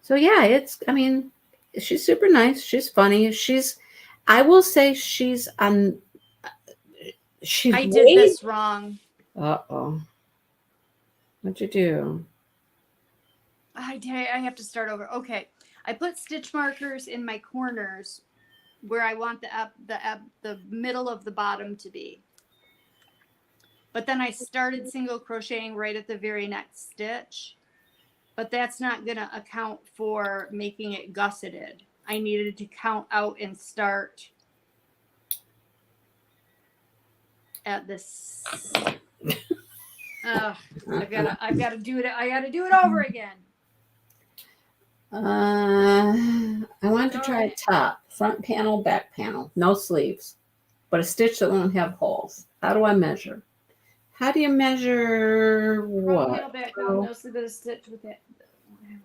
So yeah, I mean, she's super nice. She's funny. I will say she's I way. did this wrong. Uh-oh. What'd you do? I have to start over. Okay. I put stitch markers in my corners where I want the middle of the bottom to be. But then I started single crocheting right at the very next stitch. But that's not going to account for making it gusseted. I needed to count out and start at this. I've got to do it. I got to do it over again. I want to try a top, front panel, back panel, no sleeves, but a stitch that won't have holes. How do I measure? How do you measure what? Front panel, back panel, no sleeve, but a stitch with it.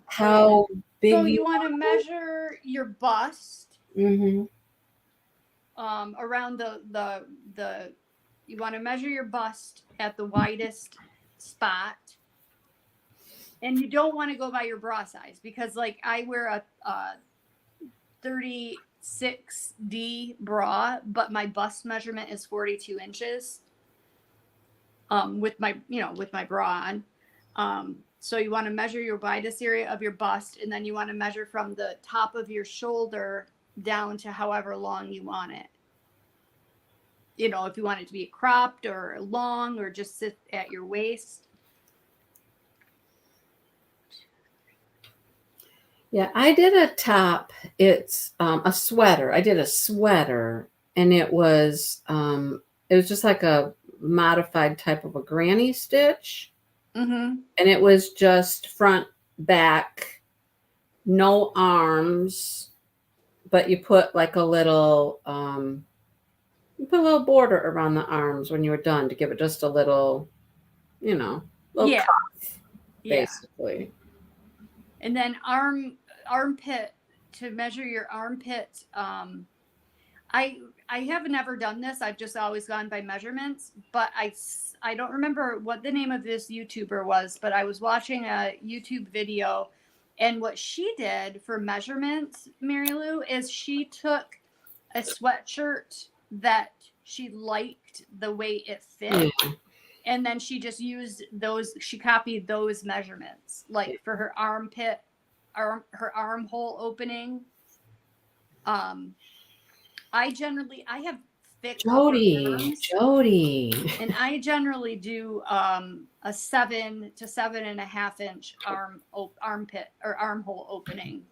How big? So you want to measure your bust Mm-hmm. around the you want to measure your bust at the widest spot, and you don't want to go by your bra size, because like I wear a 36D bra, but my bust measurement is 42 inches with my bra on. So you want to measure your widest area of your bust, and then you want to measure from the top of your shoulder down to however long you want it. You know, if you want it to be cropped or long or just sit at your waist. Yeah, I did a top. It's a sweater. I did a sweater, and it was just like a modified type of a granny stitch. Mm-hmm. And it was just front, back, no arms, but you put like a little border around the arms when you were done to give it just a little, little Yeah. cuff, Yeah. basically. And then armpit, to measure your armpit. I have never done this. I've just always gone by measurements, but I don't remember what the name of this YouTuber was, but I was watching a YouTube video, and what she did for measurements, Mary Lou, is she took a sweatshirt that she liked the way it fit, and then she just used those. She copied those measurements, like for her armpit, her armhole opening. I have thick arms, Jody. and I generally do a 7 to 7.5 inch armpit or armhole opening.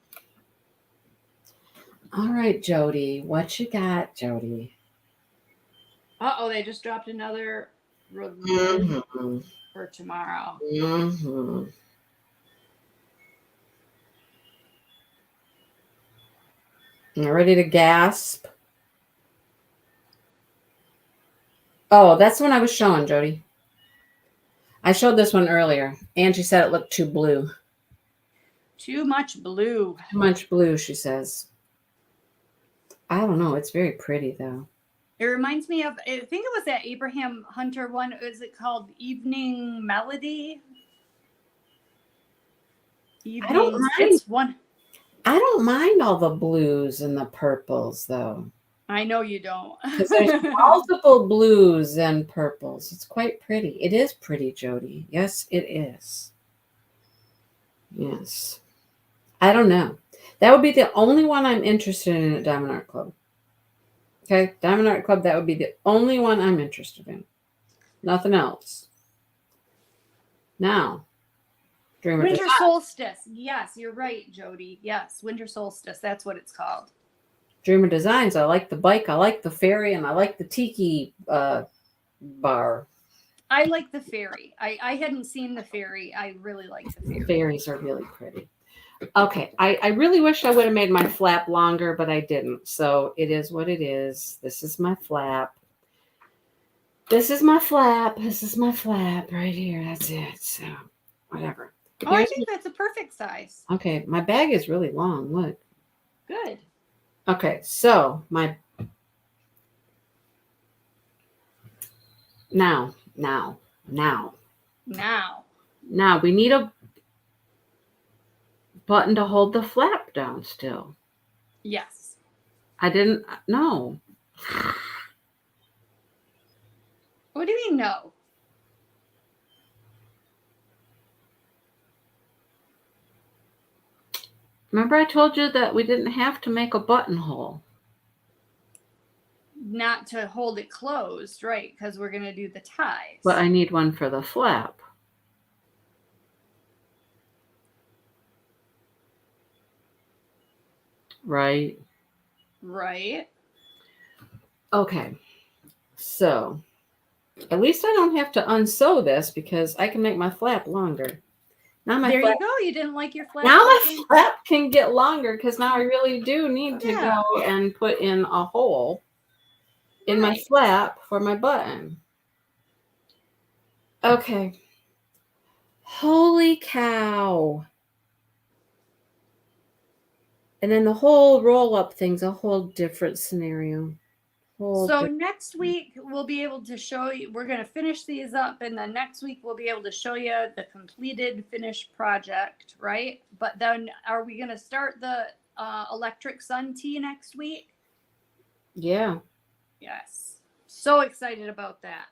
All right, Jody. What you got, Jody? Uh-oh, they just dropped another review for tomorrow. Mm-hmm. You ready to gasp? Oh, that's the one I was showing, Jody. I showed this one earlier. Angie said it looked too blue. Too much blue. Too much blue, she says. I don't know. It's very pretty, though. It reminds me of, I think it was that Abraham Hunter one. Is it called Evening Melody? I don't mind. It's one. I don't mind all the blues and the purples, though. I know you don't. Because there's multiple blues and purples. It's quite pretty. It is pretty, Jody. Yes, it is. Yes. I don't know. That would be the only one I'm interested in at Diamond Art Club. Okay? Diamond Art Club, that would be the only one I'm interested in. Nothing else. Now, Winter Solstice. Yes, you're right, Jody. Yes, Winter Solstice. That's what it's called. Dreamer Designs. I like the bike. I like the fairy, and I like the tiki bar. I like the fairy. I hadn't seen the fairy. I really like the fairy. Fairies are really pretty. Okay, I really wish I would have made my flap longer, but I didn't. So it is what it is. This is my flap. This is my flap. This is my flap right here. That's it. So, whatever. Oh, I Here's think that's a perfect size. okay, my bag is really long. Look. Good. Okay, so my now we need a button to hold the flap down still. Yes. I didn't know. What do you mean no? Remember I told you that we didn't have to make a buttonhole. Not to hold it closed, right? Because we're going to do the ties. But I need one for the flap. Right? Right. Okay. So, at least I don't have to unsew this because I can make my flap longer. Now my There flap, you go. You didn't like your flap. now my flap can get longer because now I really do need to Yeah. go and put in a hole in my Right. flap for my button. Okay. Holy cow. And then the whole roll up thing's a whole different scenario. So next week we'll be able to show you. We're going to finish these up, and then next week we'll be able to show you the completed finished project, right? But then, are we going to start the electric sun tea next week? Yeah, Yes. So excited about that.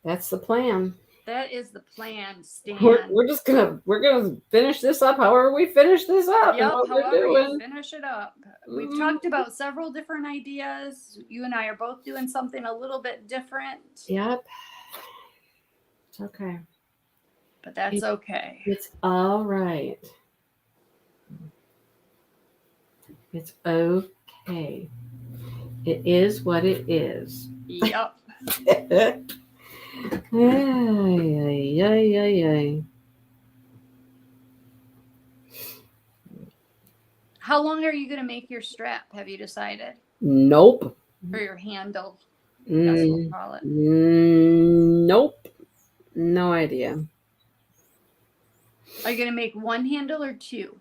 that's the plan. That is the plan, Stan. We're gonna finish this up however we finish this up and Yep, what we're however you doing. finish it up. We've Mhm. talked about several different ideas. You and I are both doing something a little bit different. Yep. It's okay. But that's okay. It's all right. It's okay. It is what it is. Yep. Ay, ay, ay, ay, ay. How long are you going to make your strap? Have you decided? Nope. Or your handle? That's what we'll call it. Nope. No idea. Are you going to make one handle or two?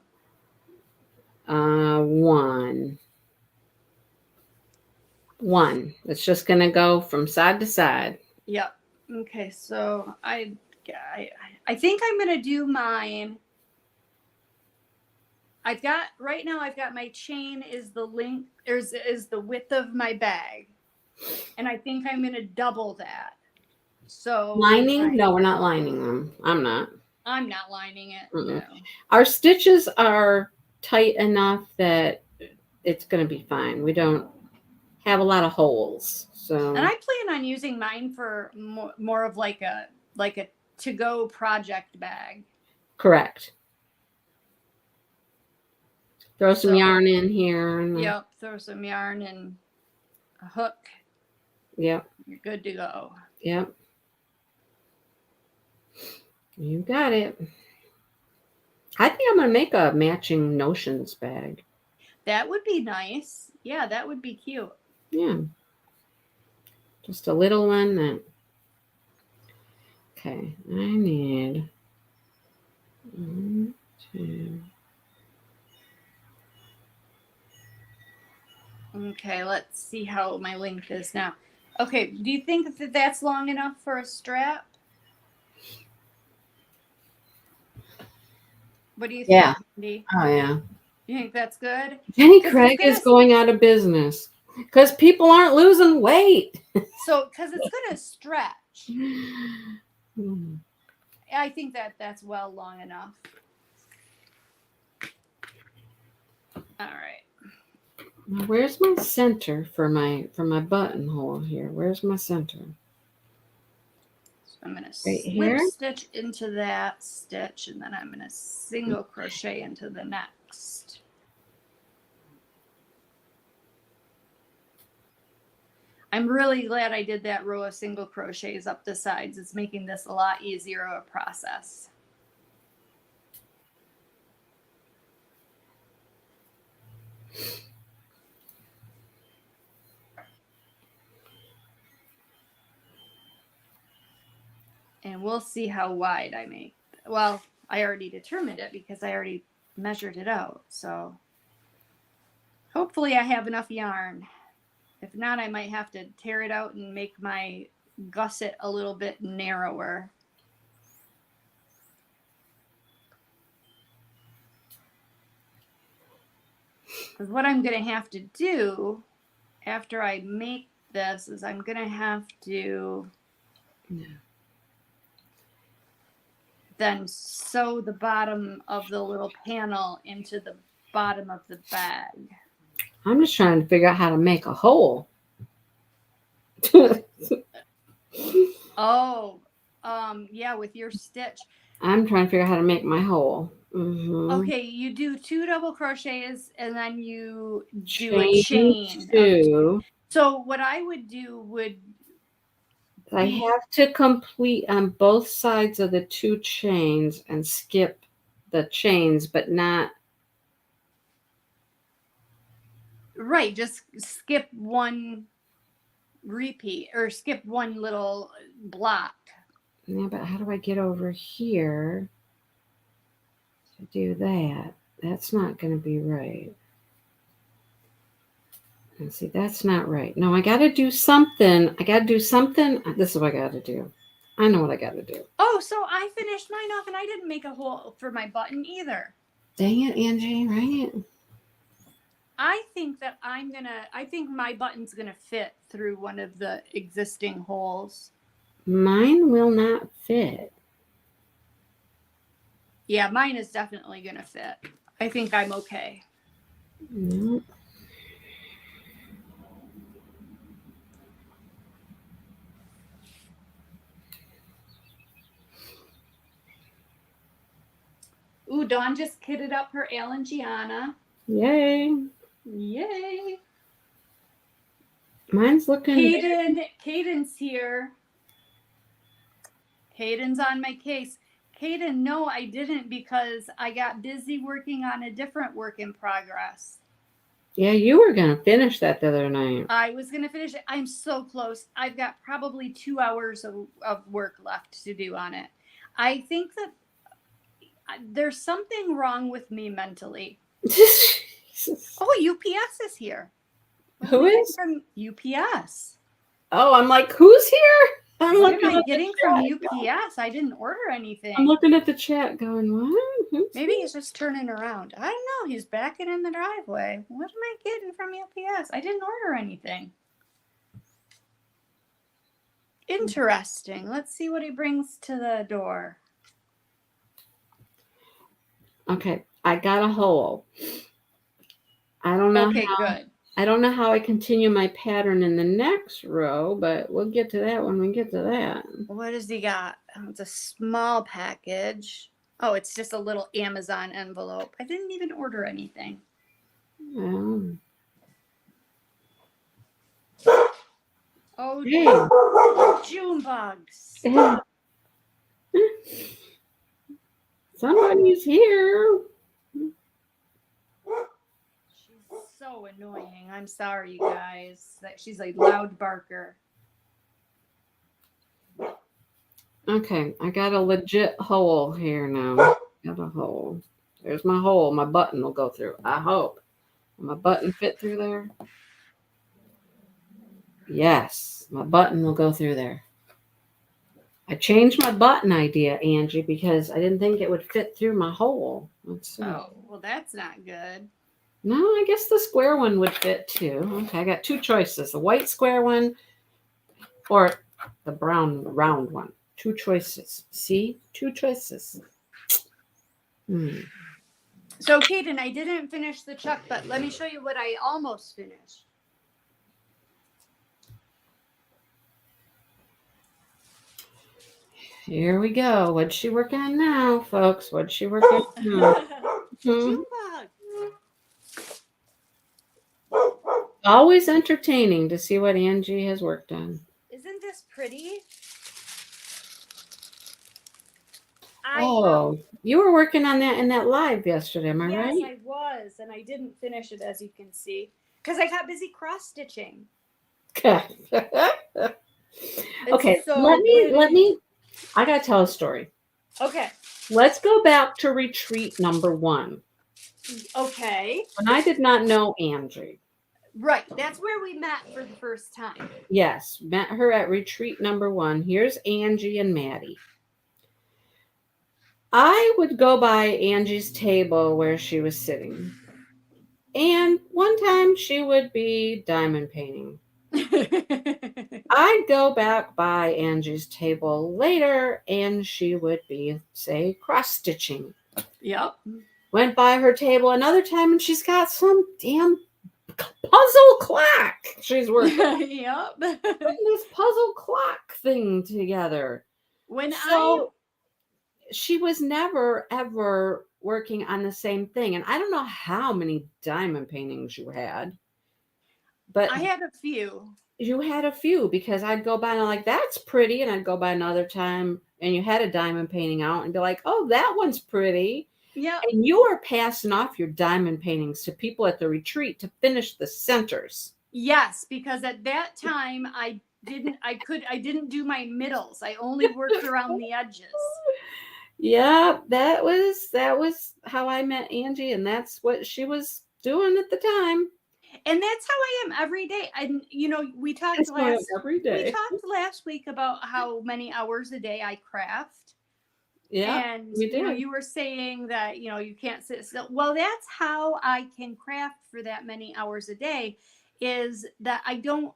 One. It's just gonna go from side to side. Yep. Okay, so I think I'm going to do mine. I've got my chain is the length is the width of my bag, and I think I'm going to double that. So Lining? No, we're not lining them. I'm not. I'm not lining it. Mm-mm. No. Our stitches are tight enough that it's going to be fine. We don't have a lot of holes. So, And I plan on using mine for more of like a to-go project bag. correct. Throw some yarn in here. And Yep, throw some yarn and a hook. Yep. You're good to go. Yep. You got it. I think I'm going to make a matching notions bag. That would be nice. Yeah, that would be cute. Yeah. Just a little one that. Okay. I need 1, 2. Okay, let's see how my length is now. Okay, do you think that that's long enough for a strap? What do you think, Yeah. Andy? Oh, yeah. You think that's good? Jenny Craig is going out of business because people aren't losing weight. So, because it's going to stretch. I think that's well long enough. All right. Now, where's my center for my buttonhole here? Where's my center? So I'm going to Right slip here? stitch into that stitch, and then I'm going to single crochet into the next. I'm really glad I did that row of single crochets up the sides. It's making this a lot easier of a process. And we'll see how wide I make. Well, I already determined it because I already measured it out. So hopefully I have enough yarn. If not, I might have to tear it out and make my gusset a little bit narrower. Because what I'm going to have to do after I make this is I'm going to have to then sew the bottom of the little panel into the bottom of the bag. I'm just trying to figure out how to make a hole. Oh, yeah, with your stitch. I'm trying to figure out how to make my hole. Okay, you do 2 double crochets and then you do Chain a chain. of 2. So what I would do would I have to complete on both sides of the 2 chains and skip the chains, but not. Right, just skip one repeat or skip one little block. Yeah, but how do I get over here to do that? That's not going to be right. And see, that's not right. No, I got to do something. I got to do something. This is what I got to do. I know what I got to do. Oh, so I finished mine off and I didn't make a hole for my button either. Dang it, Angie, right? I think that I think my button's gonna fit through one of the existing holes. Mine will not fit. Yeah, mine is definitely gonna fit. I think I'm okay. No. Ooh, Dawn just kitted up her Alan Gianna. Yay. Yay. Mine's looking. Caden's here. Caden's on my case. Caden, no, I didn't because I got busy working on a different work in progress. Yeah, you were going to finish that the other night. I was going to finish it. I'm so close. I've got probably 2 hours of work left to do on it. I think that there's something wrong with me mentally. Oh, UPS is here. Who is? From UPS. Oh, I'm like, who's here? What am I getting from UPS? I didn't order anything. I'm looking at the chat going, what? Maybe he's just turning around. I don't know. He's backing in the driveway. What am I getting from UPS? I didn't order anything. Interesting. Let's see what he brings to the door. Okay, I got a hole. I don't know. Okay, good. I don't know how I continue my pattern in the next row, but we'll get to that when we get to that. What does he got? Oh, it's a small package. Oh, it's just a little Amazon envelope. I didn't even order anything. Oh, hey. June bugs. Hey. Somebody's here. She's so annoying. I'm sorry, you guys. She's a loud barker. Okay, I got a legit hole here now. Got a hole. There's my hole. My button will go through. I hope. Will my button fit through there? Yes, my button will go through there. I changed my button idea, Angie, because I didn't think it would fit through my hole. Let's see. Oh, well, that's not good. No, I guess the square one would fit too. Okay, I got 2 choices. The white square one or the brown round one. 2 choices. See? 2 choices. So, Kaden, I didn't finish the chuck, but let me show you what I almost finished. Here we go. What's she working on now, folks? What's she working on now? June bug. Always entertaining to see what Angie has worked on. Isn't this pretty? You were working on that in that live yesterday, am I right? Yes, I was, and I didn't finish it, as you can see, because I got busy cross-stitching. Okay. Okay, so let me I got to tell a story. Okay. Let's go back to retreat number 1. Okay. When I did not know Angie. Right. That's where we met for the first time. Yes, met her at retreat number 1. Here's Angie and Maddie. I would go by Angie's table where she was sitting. And one time she would be diamond painting. I'd go back by Angie's table later and she would be, say, cross stitching. Yep. Went by her table another time and she's got some damn puzzle clock she's working on. Yep. Putting this puzzle clock thing together. When She was never ever working on the same thing. And I don't know how many diamond paintings you had, but I had a few. You had a few, because I'd go by and I'm like, that's pretty. And I'd go by another time and you had a diamond painting out and be like, oh, that one's pretty. Yeah. And you were passing off your diamond paintings to people at the retreat to finish the centers. Yes, because at that time I didn't do my middles. I only worked around the edges. Yeah, that was how I met Angie, and that's what she was doing at the time. And that's how I am every day. And we talked every day. We talked last week about how many hours a day I craft. Yeah, and we did. You were saying that you can't sit still. Well, that's how I can craft for that many hours a day, is that I don't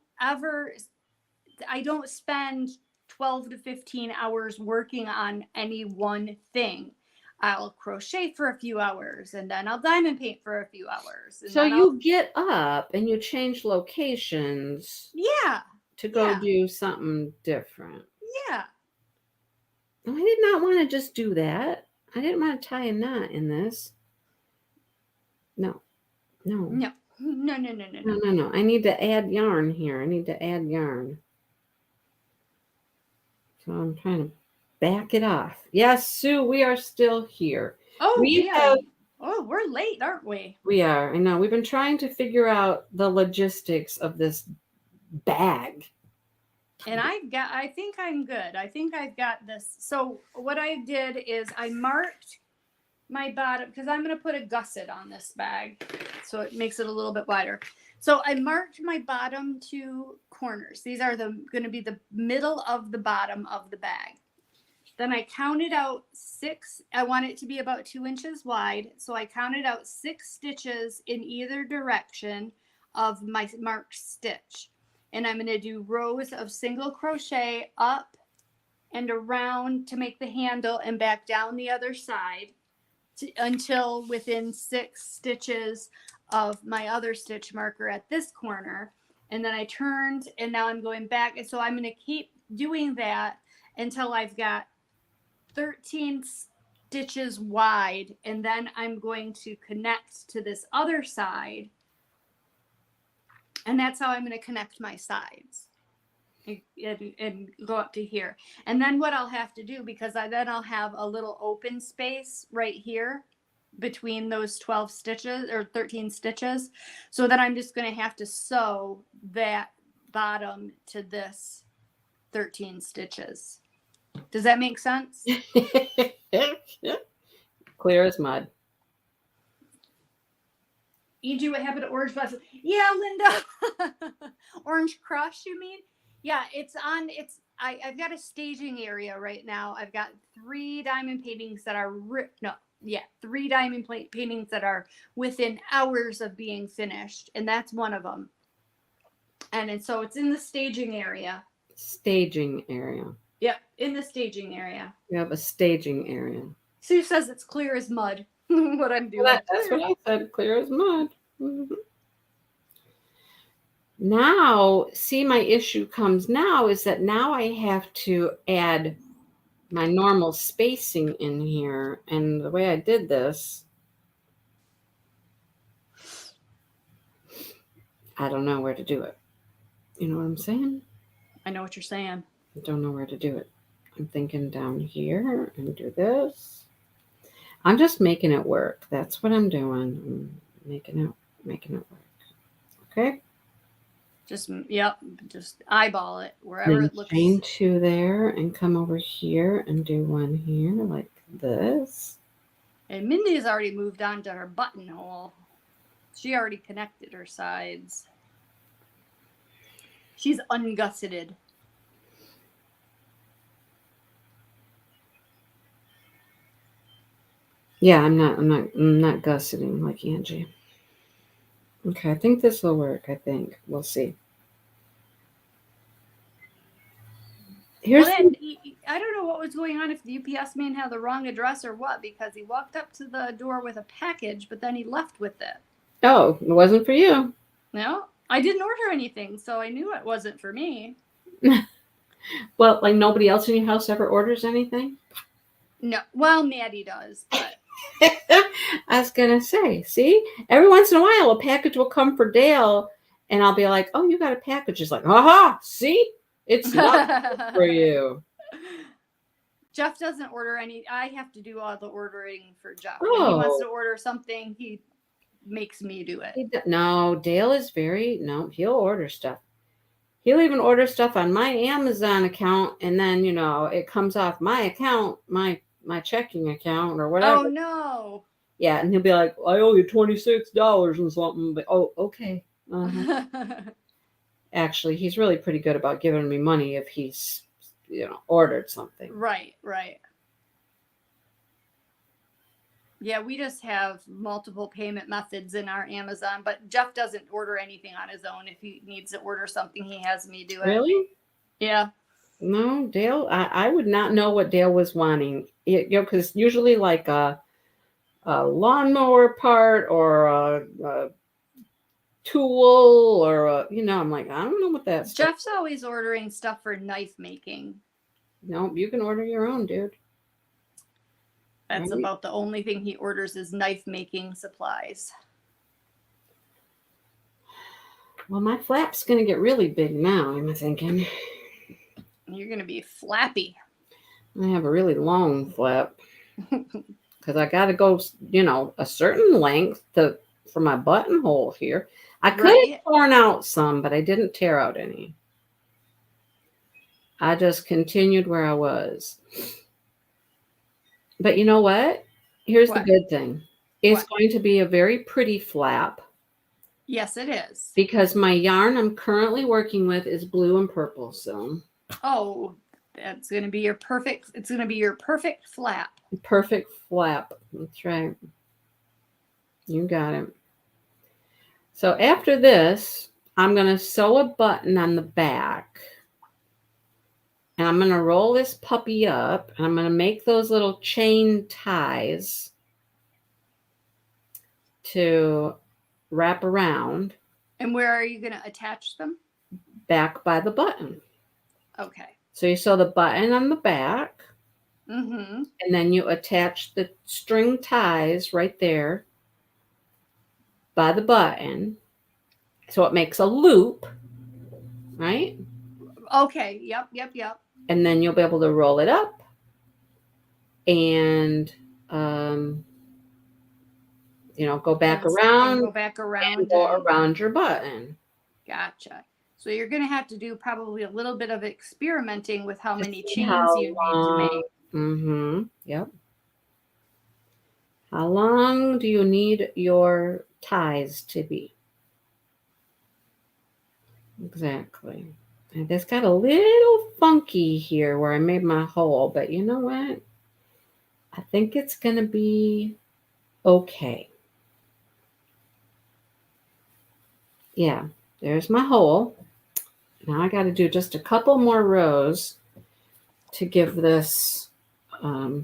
spend 12 to 15 hours working on any one thing. I'll crochet for a few hours and then I'll diamond paint for a few hours. So you get up and you change locations. Yeah. To go do something different. Yeah. I did not want to just do that. I didn't want to tie a knot in this. No. I need to add yarn here. So I'm trying to back it off. Yes, Sue, we are still here. Oh, we're late, aren't we? We are. I know. We've been trying to figure out the logistics of this bag. And I think I'm good. I think I've got this. So what I did is I marked my bottom, because I'm going to put a gusset on this bag, so it makes it a little bit wider. So I marked my bottom 2 corners. These are going to be the middle of the bottom of the bag. Then I counted out 6. I want it to be about 2 inches wide. So I counted out 6 stitches in either direction of my marked stitch. And I'm going to do rows of single crochet up and around to make the handle and back down the other side until within 6 stitches of my other stitch marker at this corner. And then I turned and now I'm going back. And so I'm going to keep doing that until I've got 13 stitches wide. And then I'm going to connect to this other side. And that's how I'm going to connect my sides and go up to here. And then what I'll have to do, because then I'll have a little open space right here between those 12 stitches or 13 stitches. So then I'm just going to have to sew that bottom to this 13 stitches. Does that make sense? Clear as mud. Angie, what happened to Orange Blossom? Yeah, Linda. Orange Crush, you mean? Yeah, I've got a staging area right now. I've got 3 diamond paintings that are 3 diamond paintings that are within hours of being finished, and that's one of them. And so it's in the staging area. Staging area. Yep, in the staging area. We have a staging area. Sue says it's clear as mud. What I'm doing. That's what I said, clear as mud. Mm-hmm. Now, see, my issue comes now is that now I have to add my normal spacing in here. And the way I did this, I don't know where to do it. You know what I'm saying? I know what you're saying. I don't know where to do it. I'm thinking down here and do this. I'm just making it work. That's what I'm doing. I'm making it work. Okay? just eyeball it wherever Then it looks. chain 2 there and come over here and do one here like this. And Mindy's already moved on to her buttonhole. She already connected her sides. She's ungusseted. Yeah, I'm not gusseting like Angie. Okay, I think this will work. I think we'll see. Here's Well, then, I don't know what was going on, if the UPS man had the wrong address or what, because he walked up to the door with a package, but then he left with it. oh, it wasn't for you. No, I didn't order anything, so I knew it wasn't for me. Well, like nobody else in your house ever orders anything? No, well, Maddie does, but I was gonna say, see, every once in a while a package will come for Dale, and I'll be like, "Oh, you got a package." He's like, "Aha, see, it's not for you." Jeff doesn't order any. I have to do all the ordering for Jeff. When he wants to order something, he makes me do it. No, Dale is he'll order stuff. He'll even order stuff on my Amazon account, and then it comes off my account, my checking account or whatever. Oh no. Yeah, and he'll be like, "I owe you $26 and something." But okay. Actually, he's really pretty good about giving me money if he's ordered something. Right. Yeah, we just have multiple payment methods in our Amazon, but Jeff doesn't order anything on his own. If he needs to order something, he has me do it. Really? Yeah. No, Dale, I would not know what Dale was wanting. Because usually like a lawnmower part or a tool or I'm like, I don't know what that's. Jeff's always ordering stuff for knife making. No, you can order your own, dude. That's right? About the only thing he orders is knife making supplies. Well, my flap's going to get really big now, I'm thinking. You're going to be flappy. I have a really long flap because I got to go, a certain length for my buttonhole here. I could have torn out some, but I didn't tear out any. I just continued where I was. But you know what? Here's the good thing. It's going to be a very pretty flap. Yes, it is. Because my yarn I'm currently working with is blue and purple. So. Oh, that's going to be your perfect. It's going to be your perfect flap. Perfect flap. That's right. You got it. So after this, I'm going to sew a button on the back. And I'm going to roll this puppy up. And I'm going to make those little chain ties to wrap around. And where are you going to attach them? Back by the button. Okay. So you sew the button on the back. Mm-hmm. And then you attach the string ties right there by the button. So it makes a loop, right? Okay. Yep. And then you'll be able to roll it up and, go back around. Go back around. And go around your button. Gotcha. So you're going to have to do probably a little bit of experimenting with how many chains you need to make. Mm-hmm. Yep. How long do you need your ties to be? Exactly. And this got a little funky here where I made my hole, but you know what? I think it's going to be okay. Yeah, there's my hole. Now I got to do just a couple more rows to give this, I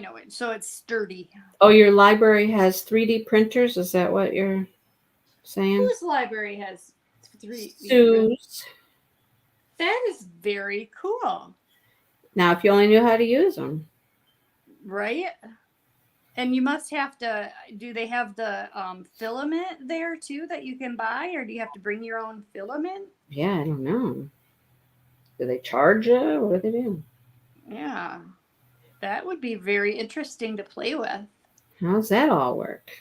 know it. So it's sturdy. Oh, your library has 3D printers? Is that what you're saying? Whose library has 3D? Sue's. That is very cool. Now, if you only knew how to use them. Right? And you must have to, do they have the filament there too that you can buy, or do you have to bring your own filament? Yeah, I don't know. Do they charge you? What do they do? Yeah. That would be very interesting to play with. How's that all work?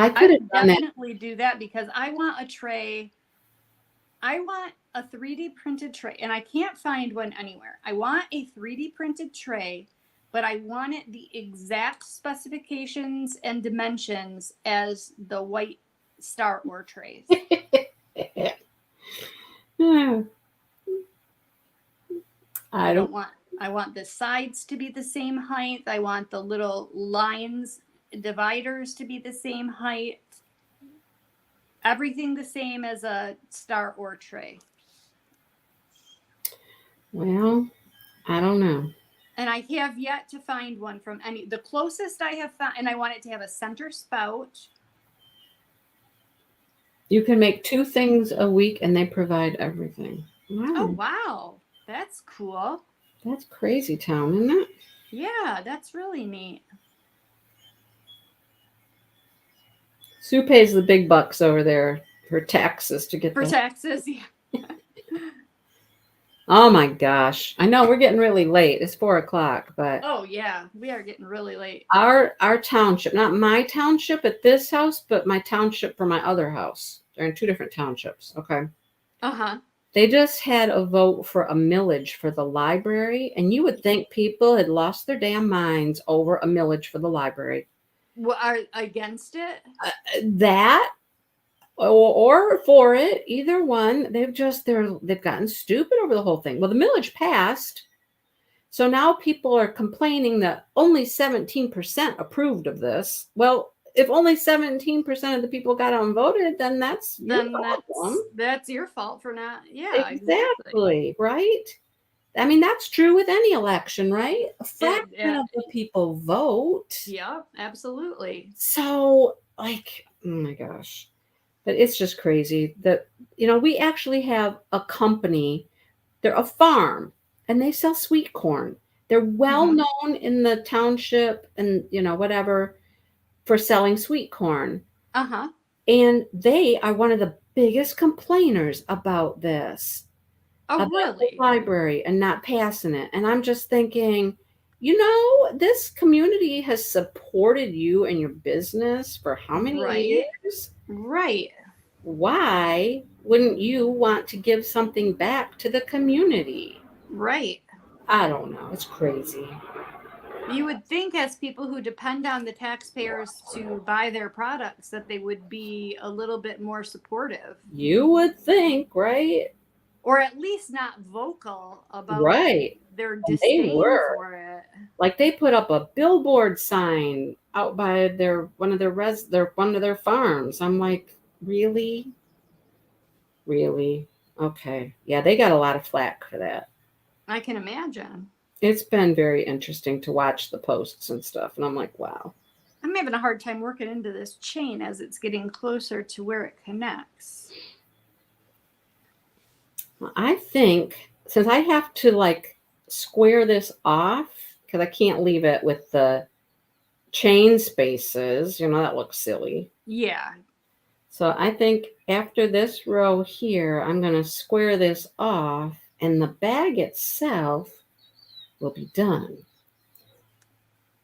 I I could have would done that. definitely do that because I want a tray. I want a 3D printed tray, and I can't find one anywhere. I want a 3D printed tray, but I want it the exact specifications and dimensions as the white Star Wars trays. I don't. I want the sides to be the same height. I want the little lines, dividers to be the same height. Everything the same as a Star Wars tray. Well, I don't know. And I have yet to find one from any. The closest I have found, and I want it to have a center spout. You can make 2 things a week, and they provide everything. Wow. Oh, wow. That's cool. That's crazy town, isn't it? Yeah, that's really neat. Sue pays the big bucks over there for taxes to get For the. taxes, yeah. Oh my gosh! I know we're getting really late. It's 4:00, but Oh, yeah. We are getting really late. our township, not my township at this house, but my township for my other house. They're in 2 different townships. Okay. Uh-huh. They just had a vote for a millage for the library, and you would think people had lost their damn minds over a millage for the library. Well, are against it? That or for it, either one. They've gotten stupid over the whole thing. Well, the millage passed, so now people are complaining that only 17% approved of this. Well, if only 17% of the people got out and voted, then that's your problem. That's your fault for not. Yeah, Exactly. Right? I mean, that's true with any election, right? A fraction of the people vote. Yeah, absolutely. So, like, oh my gosh. But it's just crazy that, we actually have a company. They're a farm, and they sell sweet corn. They're well known in the township and, whatever, for selling sweet corn. Uh-huh. And they are one of the biggest complainers about this. Oh, about really? the library and not passing it. And I'm just thinking, this community has supported you and your business for how many years? Right. Why wouldn't you want to give something back to the community? Right. I don't know. It's crazy. You would think, as people who depend on the taxpayers to buy their products, that they would be a little bit more supportive. You would think, right? Or at least not vocal about their disdain for it. Like, they put up a billboard sign out by one of their farms. I'm like, really? Really? Okay. Yeah, they got a lot of flack for that. I can imagine. It's been very interesting to watch the posts and stuff. And I'm like, wow. I'm having a hard time working into this chain as it's getting closer to where it connects. Well, I think since I have to square this off, because I can't leave it with the chain spaces, that looks silly. Yeah. So I think after this row here, I'm going to square this off, and the bag itself will be done.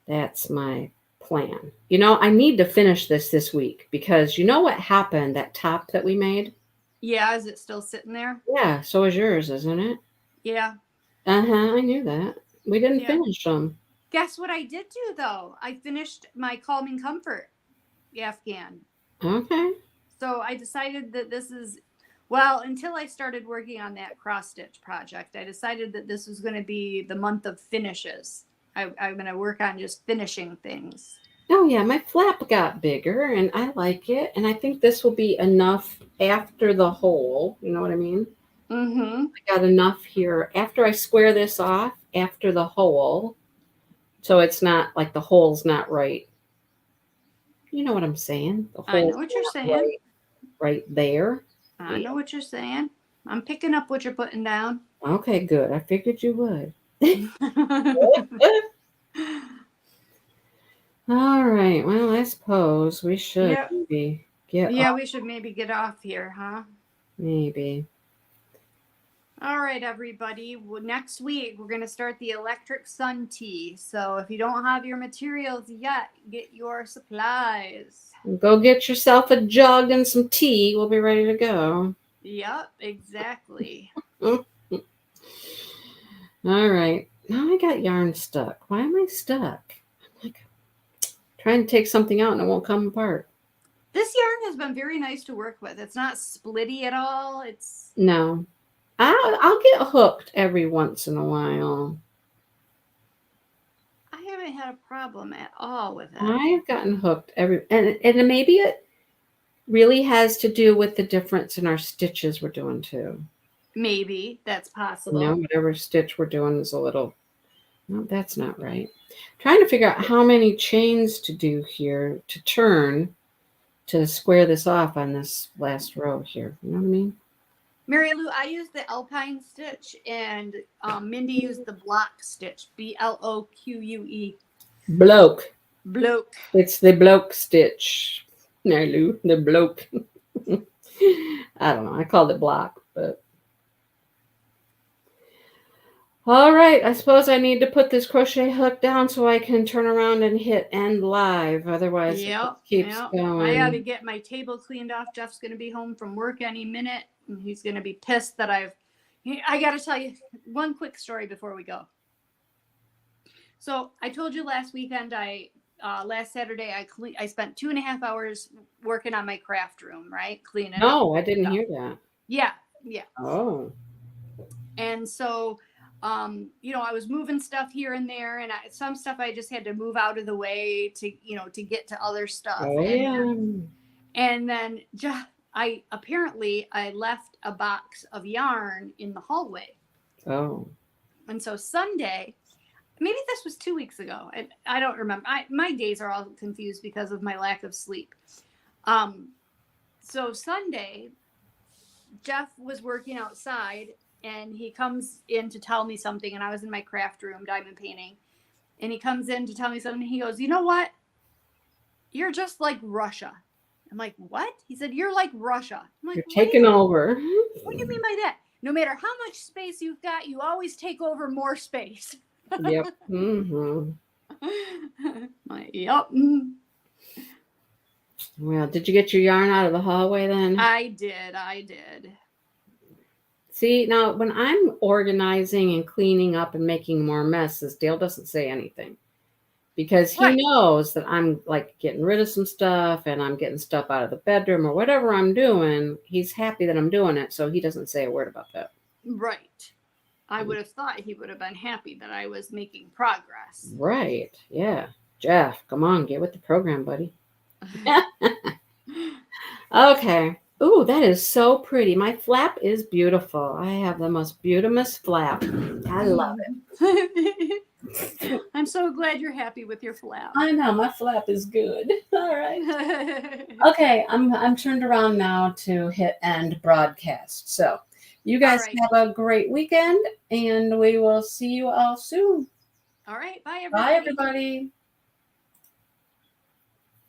That's my plan. I need to finish this week, because what happened, that top that we made? Yeah, is it still sitting there? Yeah, so is yours, isn't it? Yeah. I knew that. We didn't finish them. Guess what I did do, though? I finished my Calming Comfort Afghan. Okay. So I decided that this is, until I started working on that cross-stitch project, I decided that this was going to be the month of finishes. I'm going to work on just finishing things. Oh, yeah, my flap got bigger, and I like it. And I think this will be enough after the hole. You know what I mean? Mm-hmm. I got enough here after I square this off, after the hole. So it's not like the hole's not right. You know what I'm saying? The I know what you're saying. Right there. I know what you're saying. I'm picking up what you're putting down. Okay, good. I figured you would. All right. Well, I suppose we should maybe get off. We should maybe get off here, huh? Maybe. All right, everybody. Well, next week, we're going to start the electric sun tea. So if you don't have your materials yet, get your supplies. Go get yourself a jug and some tea. We'll be ready to go. Yep, exactly. All right. Now I got yarn stuck. Why am I stuck? I'm like trying to take something out and it won't come apart. This yarn has been very nice to work with. It's not splitty at all. It's No. I'll get hooked every once in a while. I haven't had a problem at all with it. I've gotten hooked and maybe it really has to do with the difference in our stitches we're doing too. Maybe that's possible. You know, whatever stitch we're doing is a little, no, that's not right. Trying to figure out how many chains to do here to turn to square this off on this last row here. You know what I mean? Mary Lou, I used the Alpine stitch and Mindy used the block stitch. BLOQUE. Bloke. Bloke. It's the bloke stitch. No, Lou, the bloke. I don't know. I called it block, but. All right. I suppose I need to put this crochet hook down so I can turn around and hit end live. Otherwise, it keeps going. I got to get my table cleaned off. Jeff's going to be home from work any minute. And he's going to be pissed that I got to tell you one quick story before we go. So I told you last weekend, last Saturday, I spent 2.5 hours working on my craft room, right? Cleaning. No, I didn't hear that. Yeah. Oh. And so, I was moving stuff here and there, and some stuff I just had to move out of the way to get to other stuff. Oh, yeah. And then I left a box of yarn in the hallway. Oh. And so Sunday, maybe this was 2 weeks ago. I don't remember. My days are all confused because of my lack of sleep. So Sunday, Jeff was working outside and he comes in to tell me something. And I was in my craft room, diamond painting. And he comes in to tell me something. He goes, "You know what? You're just like Russia." I'm like, "What?" He said, "You're like Russia." I'm like, "You're taking over." What do you mean by that? No matter how much space you've got, you always take over more space. Yep. Mm-hmm. Like, yep. Well, did you get your yarn out of the hallway then? I did. See, now when I'm organizing and cleaning up and making more messes, Dale doesn't say anything because he knows that I'm like getting rid of some stuff and I'm getting stuff out of the bedroom or whatever I'm doing. He's happy that I'm doing it, so he doesn't say a word about that. Right. I would have thought he would have been happy that I was making progress. Right. Yeah. Jeff, come on, get with the program, buddy. Okay. Ooh, that is so pretty. My flap is beautiful. I have the most beautiful flap. I love it. I'm so glad you're happy with your flap. I know, my flap is good. All right. Okay, I'm turned around now to hit end broadcast. So you guys have a great weekend and we will see you all soon. All right. Bye, everybody. Bye, everybody.